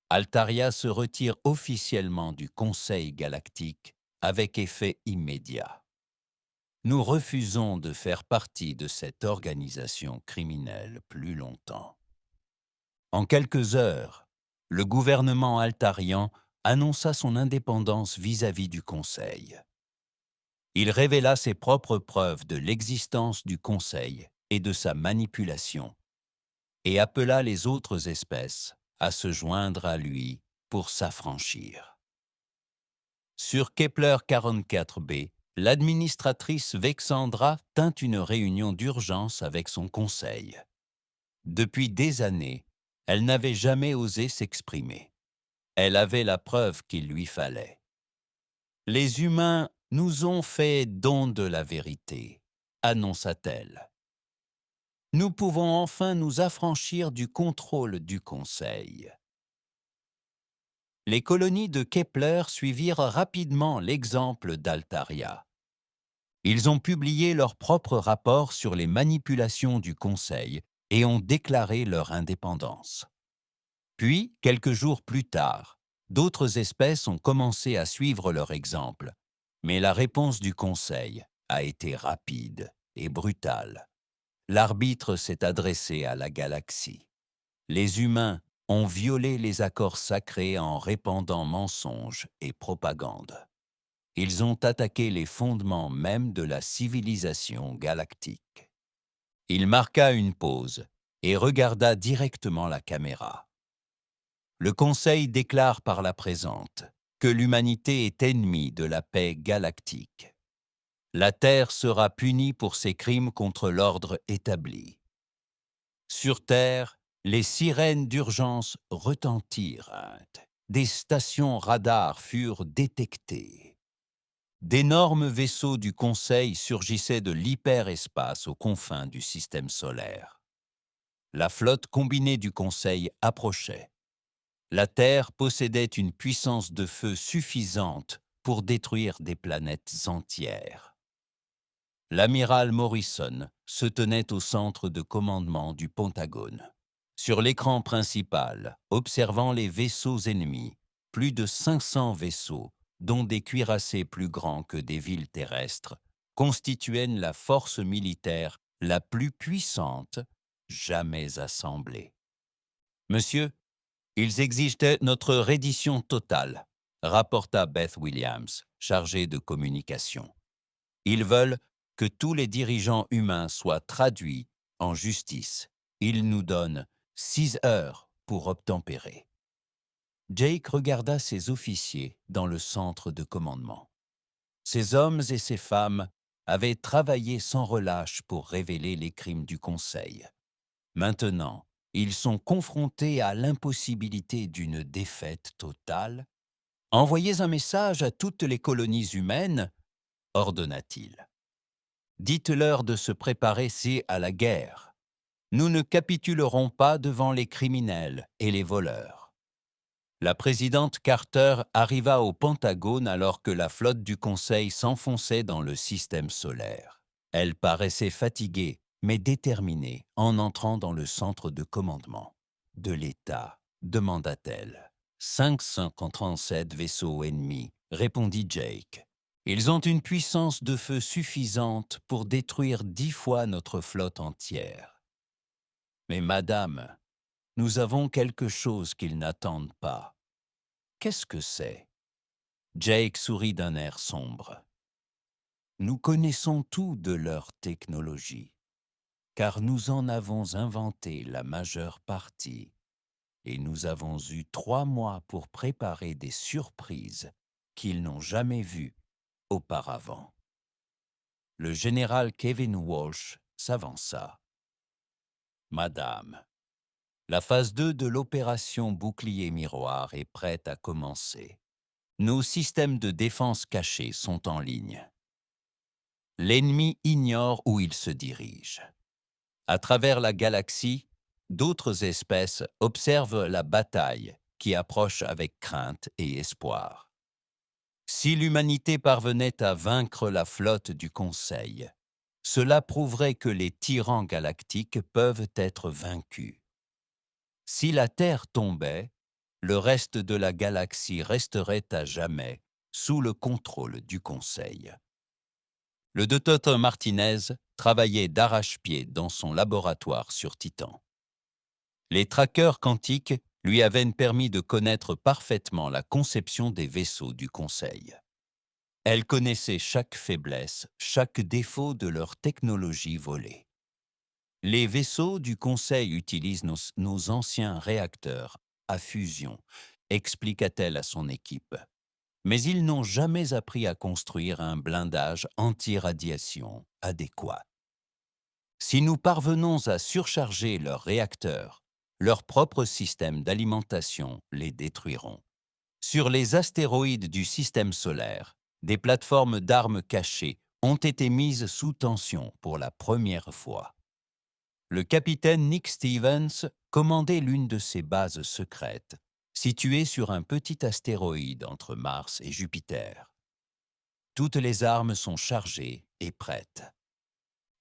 Altaria se retire officiellement du Conseil galactique avec effet immédiat. Nous refusons de faire partie de cette organisation criminelle plus longtemps. En quelques heures, le gouvernement altarian annonça son indépendance vis-à-vis du Conseil. Il révéla ses propres preuves de l'existence du Conseil et de sa manipulation, et appela les autres espèces à se joindre à lui pour s'affranchir. Sur Kepler 44b, l'administratrice Vexandra tint une réunion d'urgence avec son conseil. Depuis des années, elle n'avait jamais osé s'exprimer. Elle avait la preuve qu'il lui fallait. Les humains nous ont fait don de la vérité, annonça-t-elle. Nous pouvons enfin nous affranchir du contrôle du Conseil. Les colonies de Kepler suivirent rapidement l'exemple d'Altaria. Ils ont publié leur propre rapport sur les manipulations du Conseil et ont déclaré leur indépendance. Puis, quelques jours plus tard, d'autres espèces ont commencé à suivre leur exemple, mais la réponse du Conseil a été rapide et brutale. L'arbitre s'est adressé à la galaxie. Les humains ont violé les accords sacrés en répandant mensonges et propagande. Ils ont attaqué les fondements même de la civilisation galactique. Il marqua une pause et regarda directement la caméra. Le Conseil déclare par la présente que l'humanité est ennemie de la paix galactique. La Terre sera punie pour ses crimes contre l'ordre établi. Sur Terre, les sirènes d'urgence retentirent. Des stations radars furent détectées. D'énormes vaisseaux du Conseil surgissaient de l'hyperespace aux confins du système solaire. La flotte combinée du Conseil approchait. La Terre possédait une puissance de feu suffisante pour détruire des planètes entières. L'amiral Morrison se tenait au centre de commandement du Pentagone. Sur l'écran principal, observant les vaisseaux ennemis, plus de 500 vaisseaux, dont des cuirassés plus grands que des villes terrestres, constituaient la force militaire la plus puissante jamais assemblée. Monsieur, ils exigeaient notre reddition totale, rapporta Beth Williams, chargés de communication. Ils veulent que tous les dirigeants humains soient traduits en justice. Ils nous donnent 6 heures pour obtempérer. Jake regarda ses officiers dans le centre de commandement. Ces hommes et ces femmes avaient travaillé sans relâche pour révéler les crimes du Conseil. Maintenant, ils sont confrontés à l'impossibilité d'une défaite totale. Envoyez un message à toutes les colonies humaines, ordonna-t-il. Dites-leur de se préparer à la guerre. Nous ne capitulerons pas devant les criminels et les voleurs. La présidente Carter arriva au Pentagone alors que la flotte du Conseil s'enfonçait dans le système solaire. Elle paraissait fatiguée, mais déterminée en entrant dans le centre de commandement. « De l'État » demanda-t-elle. « 537 vaisseaux ennemis » répondit Jake. « Ils ont une puissance de feu suffisante pour détruire 10 fois notre flotte entière. »« Mais madame, nous avons quelque chose qu'ils n'attendent pas. » « Qu'est-ce que c'est ?» Jake sourit d'un air sombre. « Nous connaissons tout de leur technologie, car nous en avons inventé la majeure partie, et nous avons eu 3 mois pour préparer des surprises qu'ils n'ont jamais vues auparavant. » Le général Kevin Walsh s'avança. « Madame, la phase 2 de l'opération Bouclier Miroir est prête à commencer. Nos systèmes de défense cachés sont en ligne. L'ennemi ignore où il se dirige. À travers la galaxie, d'autres espèces observent la bataille qui approche avec crainte et espoir. Si l'humanité parvenait à vaincre la flotte du Conseil, cela prouverait que les tyrans galactiques peuvent être vaincus. Si la Terre tombait, le reste de la galaxie resterait à jamais sous le contrôle du Conseil. Le Dr Martinez travaillait d'arrache-pied dans son laboratoire sur Titan. Les trackers quantiques lui avaient permis de connaître parfaitement la conception des vaisseaux du Conseil. Elle connaissait chaque faiblesse, chaque défaut de leur technologie volée. Les vaisseaux du Conseil utilisent nos anciens réacteurs à fusion, expliqua-t-elle à son équipe. Mais ils n'ont jamais appris à construire un blindage anti-radiation adéquat. Si nous parvenons à surcharger leurs réacteurs, leurs propres systèmes d'alimentation les détruiront. Sur les astéroïdes du système solaire, des plateformes d'armes cachées ont été mises sous tension pour la première fois. Le capitaine Nick Stevens commandait l'une de ces bases secrètes, située sur un petit astéroïde entre Mars et Jupiter. Toutes les armes sont chargées et prêtes.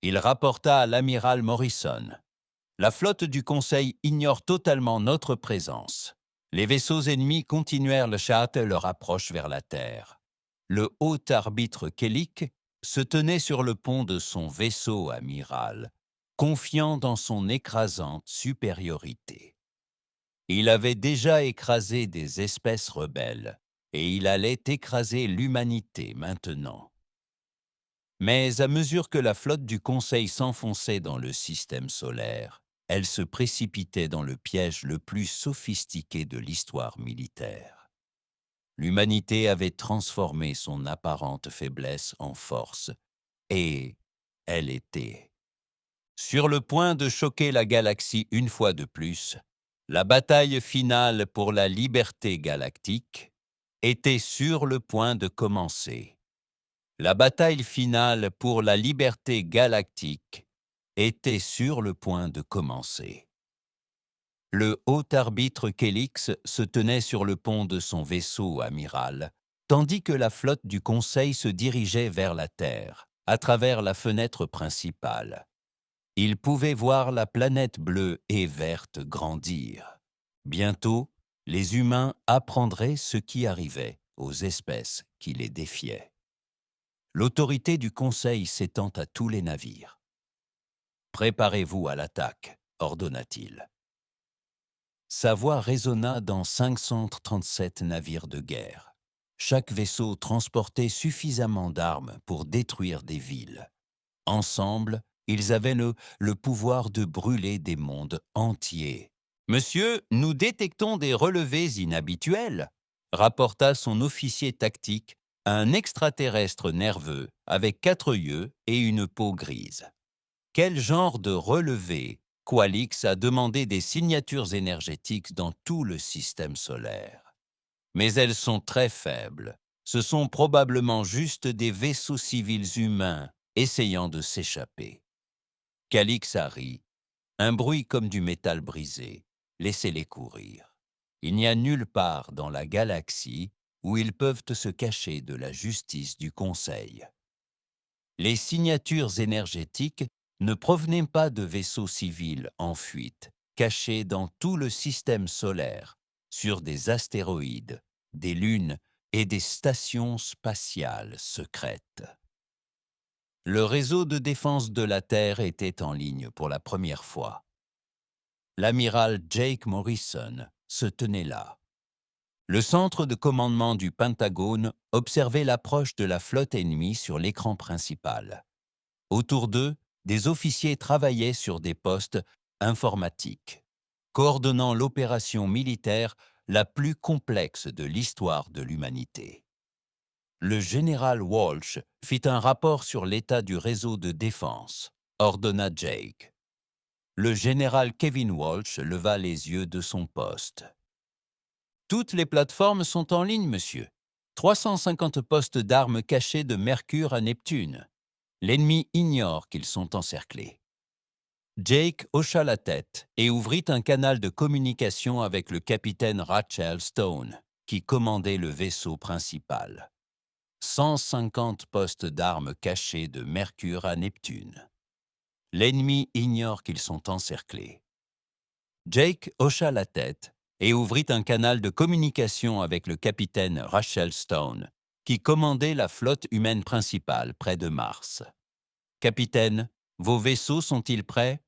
Il rapporta à l'amiral Morrison. La flotte du Conseil ignore totalement notre présence. Les vaisseaux ennemis continuèrent leur approche vers la Terre. Le haut arbitre Kellic se tenait sur le pont de son vaisseau amiral, confiant dans son écrasante supériorité. Il avait déjà écrasé des espèces rebelles, et il allait écraser l'humanité maintenant. Mais à mesure que la flotte du Conseil s'enfonçait dans le système solaire, elle se précipitait dans le piège le plus sophistiqué de l'histoire militaire. L'humanité avait transformé son apparente faiblesse en force, et elle était sur le point de choquer la galaxie une fois de plus. La bataille finale pour la liberté galactique était sur le point de commencer. La bataille finale pour la liberté galactique était sur le point de commencer. Le haut arbitre Kelix se tenait sur le pont de son vaisseau amiral, tandis que la flotte du Conseil se dirigeait vers la Terre, à travers la fenêtre principale. Il pouvait voir la planète bleue et verte grandir. Bientôt, les humains apprendraient ce qui arrivait aux espèces qui les défiaient. L'autorité du Conseil s'étend à tous les navires. « Préparez-vous à l'attaque », ordonna-t-il. Sa voix résonna dans 537 navires de guerre. Chaque vaisseau transportait suffisamment d'armes pour détruire des villes. Ensemble, ils avaient le pouvoir de brûler des mondes entiers. Monsieur, nous détectons des relevés inhabituels, rapporta son officier tactique, un extraterrestre nerveux avec 4 yeux et une peau grise. Quel genre de relevé? Qualix a demandé des signatures énergétiques dans tout le système solaire. Mais elles sont très faibles. Ce sont probablement juste des vaisseaux civils humains essayant de s'échapper. Calix a ri. Un bruit comme du métal brisé. Laissez-les courir. Il n'y a nulle part dans la galaxie où ils peuvent se cacher de la justice du Conseil. Les signatures énergétiques ne provenaient pas de vaisseaux civils en fuite, cachés dans tout le système solaire, sur des astéroïdes, des lunes et des stations spatiales secrètes. Le réseau de défense de la Terre était en ligne pour la première fois. L'amiral Jake Morrison se tenait là. Le centre de commandement du Pentagone observait l'approche de la flotte ennemie sur l'écran principal. Autour d'eux, des officiers travaillaient sur des postes informatiques, coordonnant l'opération militaire la plus complexe de l'histoire de l'humanité. Le général Walsh fit un rapport sur l'état du réseau de défense, ordonna Jake. Le général Kevin Walsh leva les yeux de son poste. Toutes les plateformes sont en ligne, monsieur. 350 postes d'armes cachés de Mercure à Neptune. L'ennemi ignore qu'ils sont encerclés. Jake hocha la tête et ouvrit un canal de communication avec le capitaine Rachel Stone, qui commandait le vaisseau principal. 150 postes d'armes cachés de Mercure à Neptune. L'ennemi ignore qu'ils sont encerclés. Jake hocha la tête et ouvrit un canal de communication avec le capitaine Rachel Stone, qui commandait la flotte humaine principale près de Mars. « Capitaine, vos vaisseaux sont-ils prêts ?»«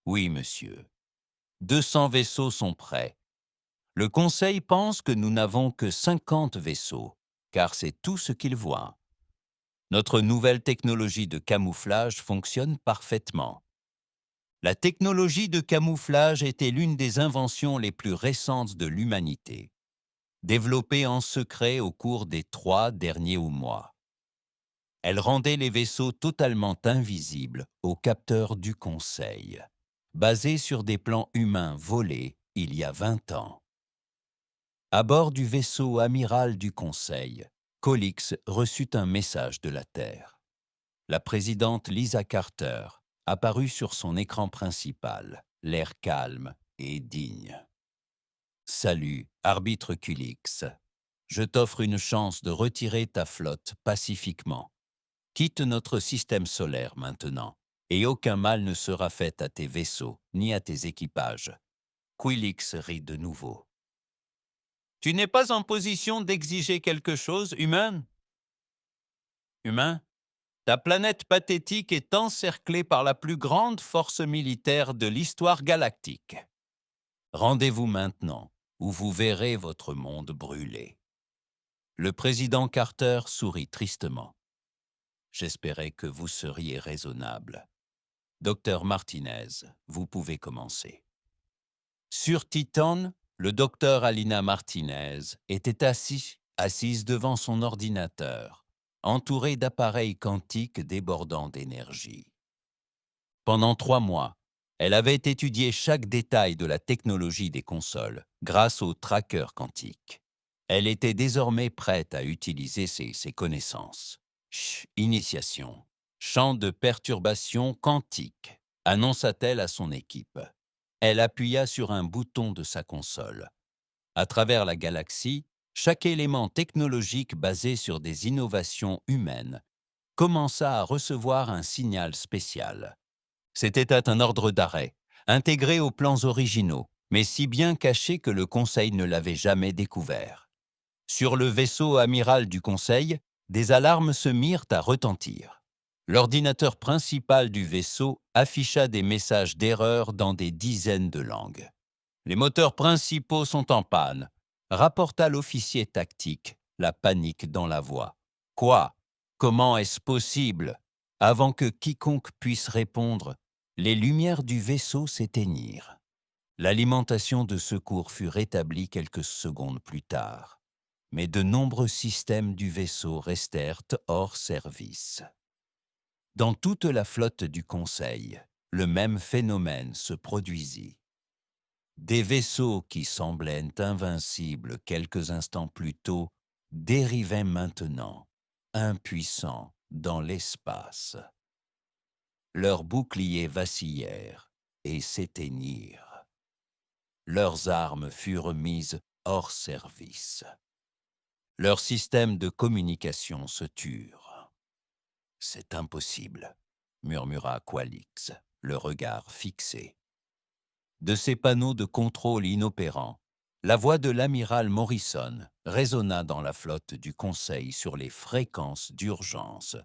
Oui, monsieur. 200 vaisseaux sont prêts. Le Conseil pense que nous n'avons que 50 vaisseaux, car c'est tout ce qu'il voit. Notre nouvelle technologie de camouflage fonctionne parfaitement. La technologie de camouflage était l'une des inventions les plus récentes de l'humanité, développée en secret au cours des 3 derniers mois. Elle rendait les vaisseaux totalement invisibles aux capteurs du Conseil, basés sur des plans humains volés il y a 20 ans. À bord du vaisseau amiral du Conseil, Qualix reçut un message de la Terre. La présidente Lisa Carter apparut sur son écran principal, l'air calme et digne. « Salut, arbitre Qualix. Je t'offre une chance de retirer ta flotte pacifiquement. Quitte notre système solaire maintenant, et aucun mal ne sera fait à tes vaisseaux ni à tes équipages. » Qualix rit de nouveau. « Tu n'es pas en position d'exiger quelque chose, humain ? » ?»« Humain ? Ta planète pathétique est encerclée par la plus grande force militaire de l'histoire galactique. Rendez-vous maintenant, ou vous verrez votre monde brûler. » Le président Carter sourit tristement. « J'espérais que vous seriez raisonnable. Docteur Martinez, vous pouvez commencer. » Sur Titan, le docteur Alina Martinez était assise devant son ordinateur, entourée d'appareils quantiques débordant d'énergie. Pendant 3 mois, elle avait étudié chaque détail de la technologie des consoles grâce aux trackers quantiques. Elle était désormais prête à utiliser ses connaissances. Initiation. Champ de perturbation quantique, annonça-t-elle à son équipe. Elle appuya sur un bouton de sa console. À travers la galaxie, chaque élément technologique basé sur des innovations humaines commença à recevoir un signal spécial. C'était un ordre d'arrêt, intégré aux plans originaux, mais si bien caché que le Conseil ne l'avait jamais découvert. Sur le vaisseau amiral du Conseil, des alarmes se mirent à retentir. L'ordinateur principal du vaisseau afficha des messages d'erreur dans des dizaines de langues. « Les moteurs principaux sont en panne », rapporta l'officier tactique, la panique dans la voix. « Quoi? Comment est-ce possible ?» Avant que quiconque puisse répondre, les lumières du vaisseau s'éteignirent. L'alimentation de secours fut rétablie quelques secondes plus tard, mais de nombreux systèmes du vaisseau restèrent hors service. Dans toute la flotte du Conseil, le même phénomène se produisit. Des vaisseaux qui semblaient invincibles quelques instants plus tôt dérivaient maintenant, impuissants, dans l'espace. Leurs boucliers vacillèrent et s'éteignirent. Leurs armes furent mises hors service. Leurs systèmes de communication se turent. « C'est impossible », murmura Qualix, le regard fixé. De ses panneaux de contrôle inopérants, la voix de l'amiral Morrison résonna dans la flotte du Conseil sur les fréquences d'urgence.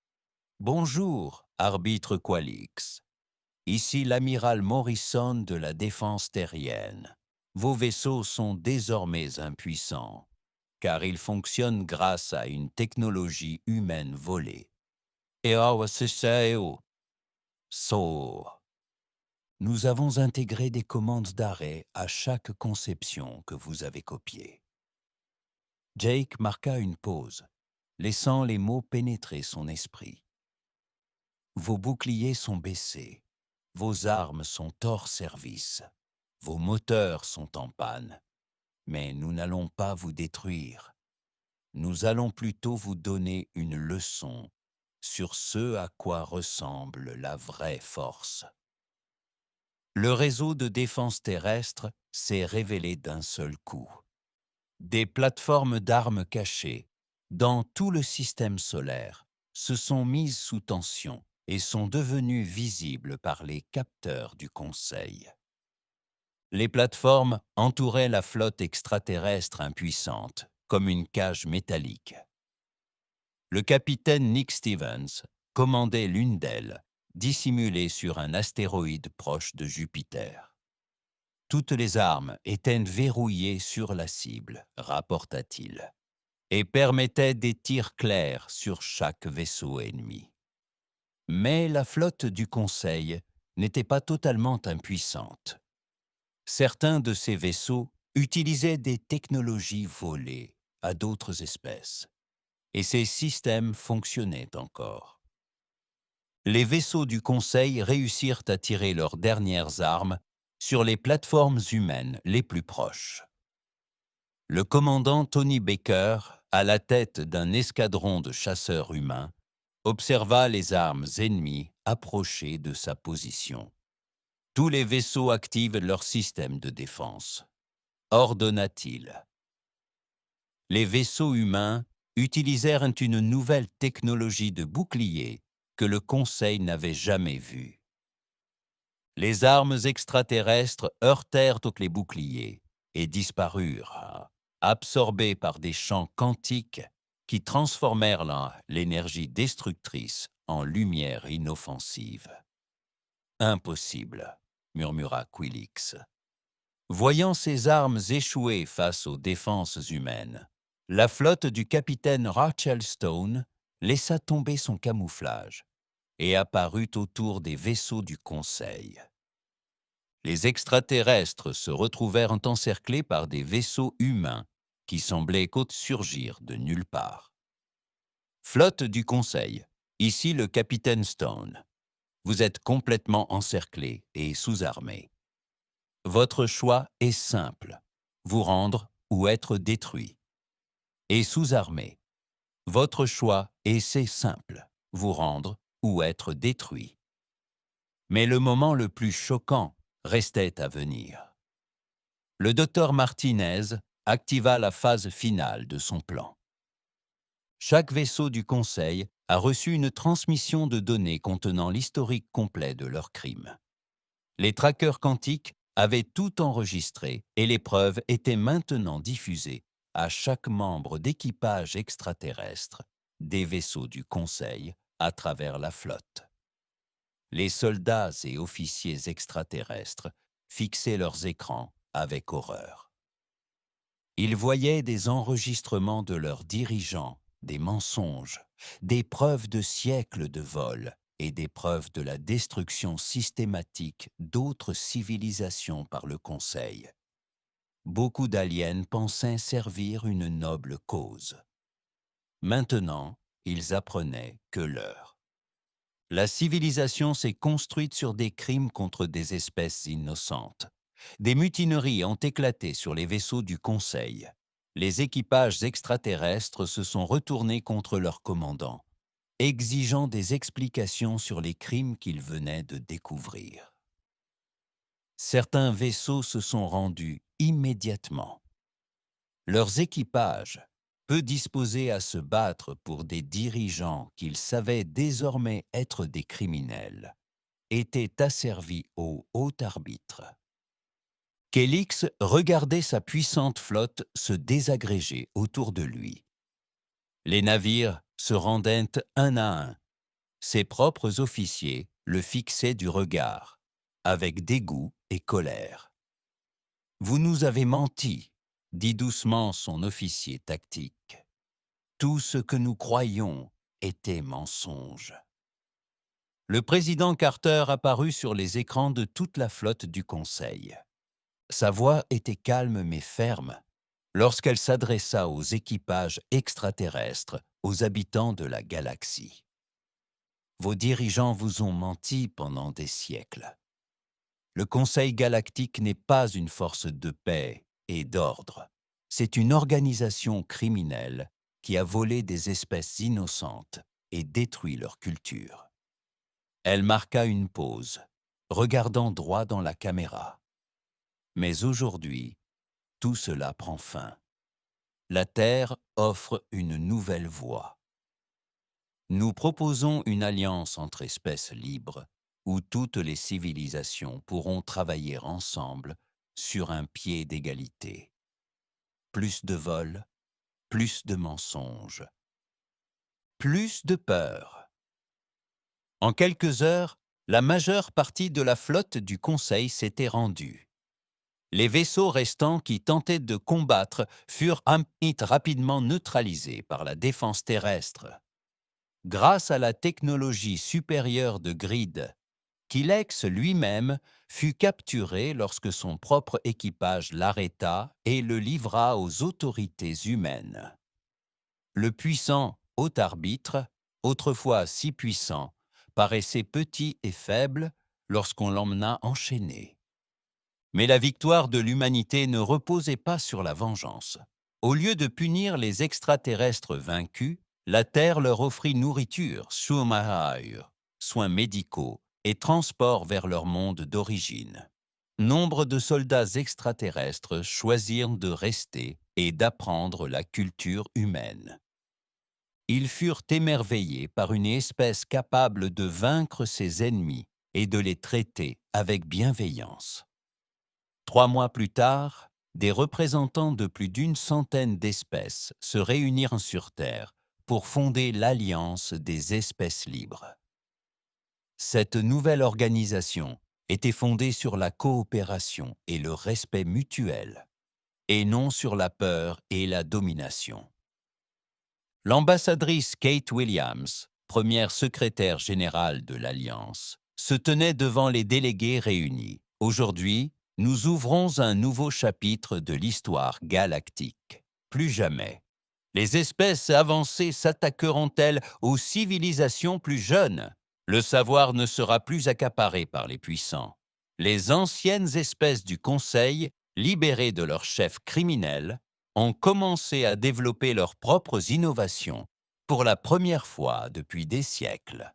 « Bonjour, arbitre Qualix. Ici l'amiral Morrison de la défense terrienne. Vos vaisseaux sont désormais impuissants, car ils fonctionnent grâce à une technologie humaine volée. Et nous avons intégré des commandes d'arrêt à chaque conception que vous avez copiée. » Jake marqua une pause, laissant les mots pénétrer son esprit. « Vos boucliers sont baissés, vos armes sont hors service, vos moteurs sont en panne, mais nous n'allons pas vous détruire. Nous allons plutôt vous donner une leçon sur ce à quoi ressemble la vraie force. » Le réseau de défense terrestre s'est révélé d'un seul coup. Des plateformes d'armes cachées, dans tout le système solaire, se sont mises sous tension et sont devenues visibles par les capteurs du Conseil. Les plateformes entouraient la flotte extraterrestre impuissante, comme une cage métallique. Le capitaine Nick Stevens commandait l'une d'elles, dissimulée sur un astéroïde proche de Jupiter. Toutes les armes étaient verrouillées sur la cible, rapporta-t-il, et permettaient des tirs clairs sur chaque vaisseau ennemi. Mais la flotte du Conseil n'était pas totalement impuissante. Certains de ces vaisseaux utilisaient des technologies volées à d'autres espèces, et ces systèmes fonctionnaient encore. Les vaisseaux du Conseil réussirent à tirer leurs dernières armes sur les plateformes humaines les plus proches. Le commandant Tony Baker, à la tête d'un escadron de chasseurs humains, observa les armes ennemies approcher de sa position. « Tous les vaisseaux activent leur système de défense », ordonna-t-il. Les vaisseaux humains utilisèrent une nouvelle technologie de bouclier que le Conseil n'avait jamais vue. Les armes extraterrestres heurtèrent les boucliers et disparurent, absorbées par des champs quantiques qui transformèrent l'énergie destructrice en lumière inoffensive. « Impossible », murmura Quilix. Voyant ses armes échouer face aux défenses humaines, la flotte du capitaine Rachel Stone laissa tomber son camouflage et apparut autour des vaisseaux du Conseil. Les extraterrestres se retrouvèrent encerclés par des vaisseaux humains qui semblaient surgir de nulle part. « Flotte du Conseil, ici le capitaine Stone. Vous êtes complètement encerclés et sous-armés. Votre choix est simple, vous rendre ou être détruit. Et sous-armé, votre choix c'est simple, vous rendre ou être détruit. » Mais le moment le plus choquant restait à venir. Le docteur Martinez activa la phase finale de son plan. Chaque vaisseau du Conseil a reçu une transmission de données contenant l'historique complet de leurs crimes. Les trackers quantiques avaient tout enregistré et les preuves étaient maintenant diffusées à chaque membre d'équipage extraterrestre des vaisseaux du Conseil à travers la flotte. Les soldats et officiers extraterrestres fixaient leurs écrans avec horreur. Ils voyaient des enregistrements de leurs dirigeants, des mensonges, des preuves de siècles de vol et des preuves de la destruction systématique d'autres civilisations par le Conseil. Beaucoup d'aliens pensaient servir une noble cause. Maintenant, ils apprenaient que l'heure. La civilisation s'est construite sur des crimes contre des espèces innocentes. Des mutineries ont éclaté sur les vaisseaux du Conseil. Les équipages extraterrestres se sont retournés contre leurs commandants, exigeant des explications sur les crimes qu'ils venaient de découvrir. Certains vaisseaux se sont rendus immédiatement. Leurs équipages, peu disposés à se battre pour des dirigeants qu'ils savaient désormais être des criminels, étaient asservis au haut arbitre. Kélix regardait sa puissante flotte se désagréger autour de lui. Les navires se rendaient un à un. Ses propres officiers le fixaient du regard, avec dégoût et colère. « Vous nous avez menti », dit doucement son officier tactique. « Tout ce que nous croyions était mensonge. » Le président Carter apparut sur les écrans de toute la flotte du Conseil. Sa voix était calme mais ferme lorsqu'elle s'adressa aux équipages extraterrestres, aux habitants de la galaxie. Vos dirigeants vous ont menti pendant des siècles. Le Conseil galactique n'est pas une force de paix et d'ordre. C'est une organisation criminelle qui a volé des espèces innocentes et détruit leur culture. Elle marqua une pause, regardant droit dans la caméra. Mais aujourd'hui, tout cela prend fin. La Terre offre une nouvelle voie. Nous proposons une alliance entre espèces libres où toutes les civilisations pourront travailler ensemble sur un pied d'égalité. Plus de vols, plus de mensonges, plus de peur. En quelques heures, la majeure partie de la flotte du Conseil s'était rendue. Les vaisseaux restants qui tentaient de combattre furent rapidement neutralisés par la défense terrestre. Grâce à la technologie supérieure de Grid, Kelex lui-même fut capturé lorsque son propre équipage l'arrêta et le livra aux autorités humaines. Le puissant haut arbitre, autrefois si puissant, paraissait petit et faible lorsqu'on l'emmena enchaîné. Mais la victoire de l'humanité ne reposait pas sur la vengeance. Au lieu de punir les extraterrestres vaincus, la Terre leur offrit nourriture, soins médicaux et transport vers leur monde d'origine. Nombre de soldats extraterrestres choisirent de rester et d'apprendre la culture humaine. Ils furent émerveillés par une espèce capable de vaincre ses ennemis et de les traiter avec bienveillance. 3 mois plus tard, des représentants de plus d'une centaine d'espèces se réunirent sur Terre pour fonder l'Alliance des espèces libres. Cette nouvelle organisation était fondée sur la coopération et le respect mutuel, et non sur la peur et la domination. L'ambassadrice Kate Williams, première secrétaire générale de l'Alliance, se tenait devant les délégués réunis. Aujourd'hui, nous ouvrons un nouveau chapitre de l'histoire galactique. Plus jamais. Les espèces avancées s'attaqueront-elles aux civilisations plus jeunes? Le savoir ne sera plus accaparé par les puissants. Les anciennes espèces du Conseil, libérées de leurs chefs criminels, ont commencé à développer leurs propres innovations pour la première fois depuis des siècles.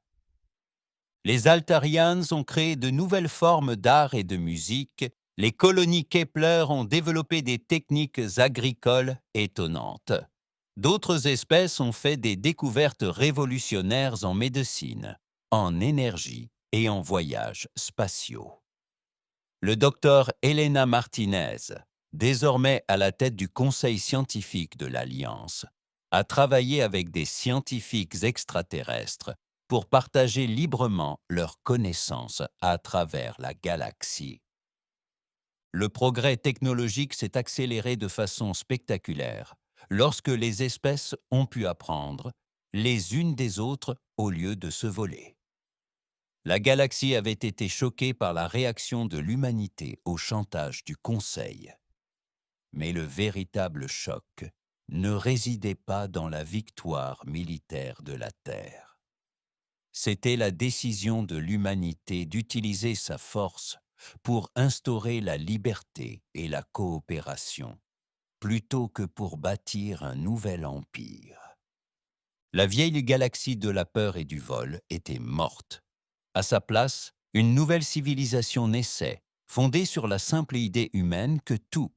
Les Altarians ont créé de nouvelles formes d'art et de musique. Les colonies Kepler ont développé des techniques agricoles étonnantes. D'autres espèces ont fait des découvertes révolutionnaires en médecine, en énergie et en voyages spatiaux. Le docteur Elena Martinez, désormais à la tête du conseil scientifique de l'Alliance, a travaillé avec des scientifiques extraterrestres pour partager librement leurs connaissances à travers la galaxie. Le progrès technologique s'est accéléré de façon spectaculaire lorsque les espèces ont pu apprendre les unes des autres au lieu de se voler. La galaxie avait été choquée par la réaction de l'humanité au chantage du Conseil. Mais le véritable choc ne résidait pas dans la victoire militaire de la Terre. C'était la décision de l'humanité d'utiliser sa force pour instaurer la liberté et la coopération, plutôt que pour bâtir un nouvel empire. La vieille galaxie de la peur et du vol était morte. À sa place, une nouvelle civilisation naissait, fondée sur la simple idée humaine que tout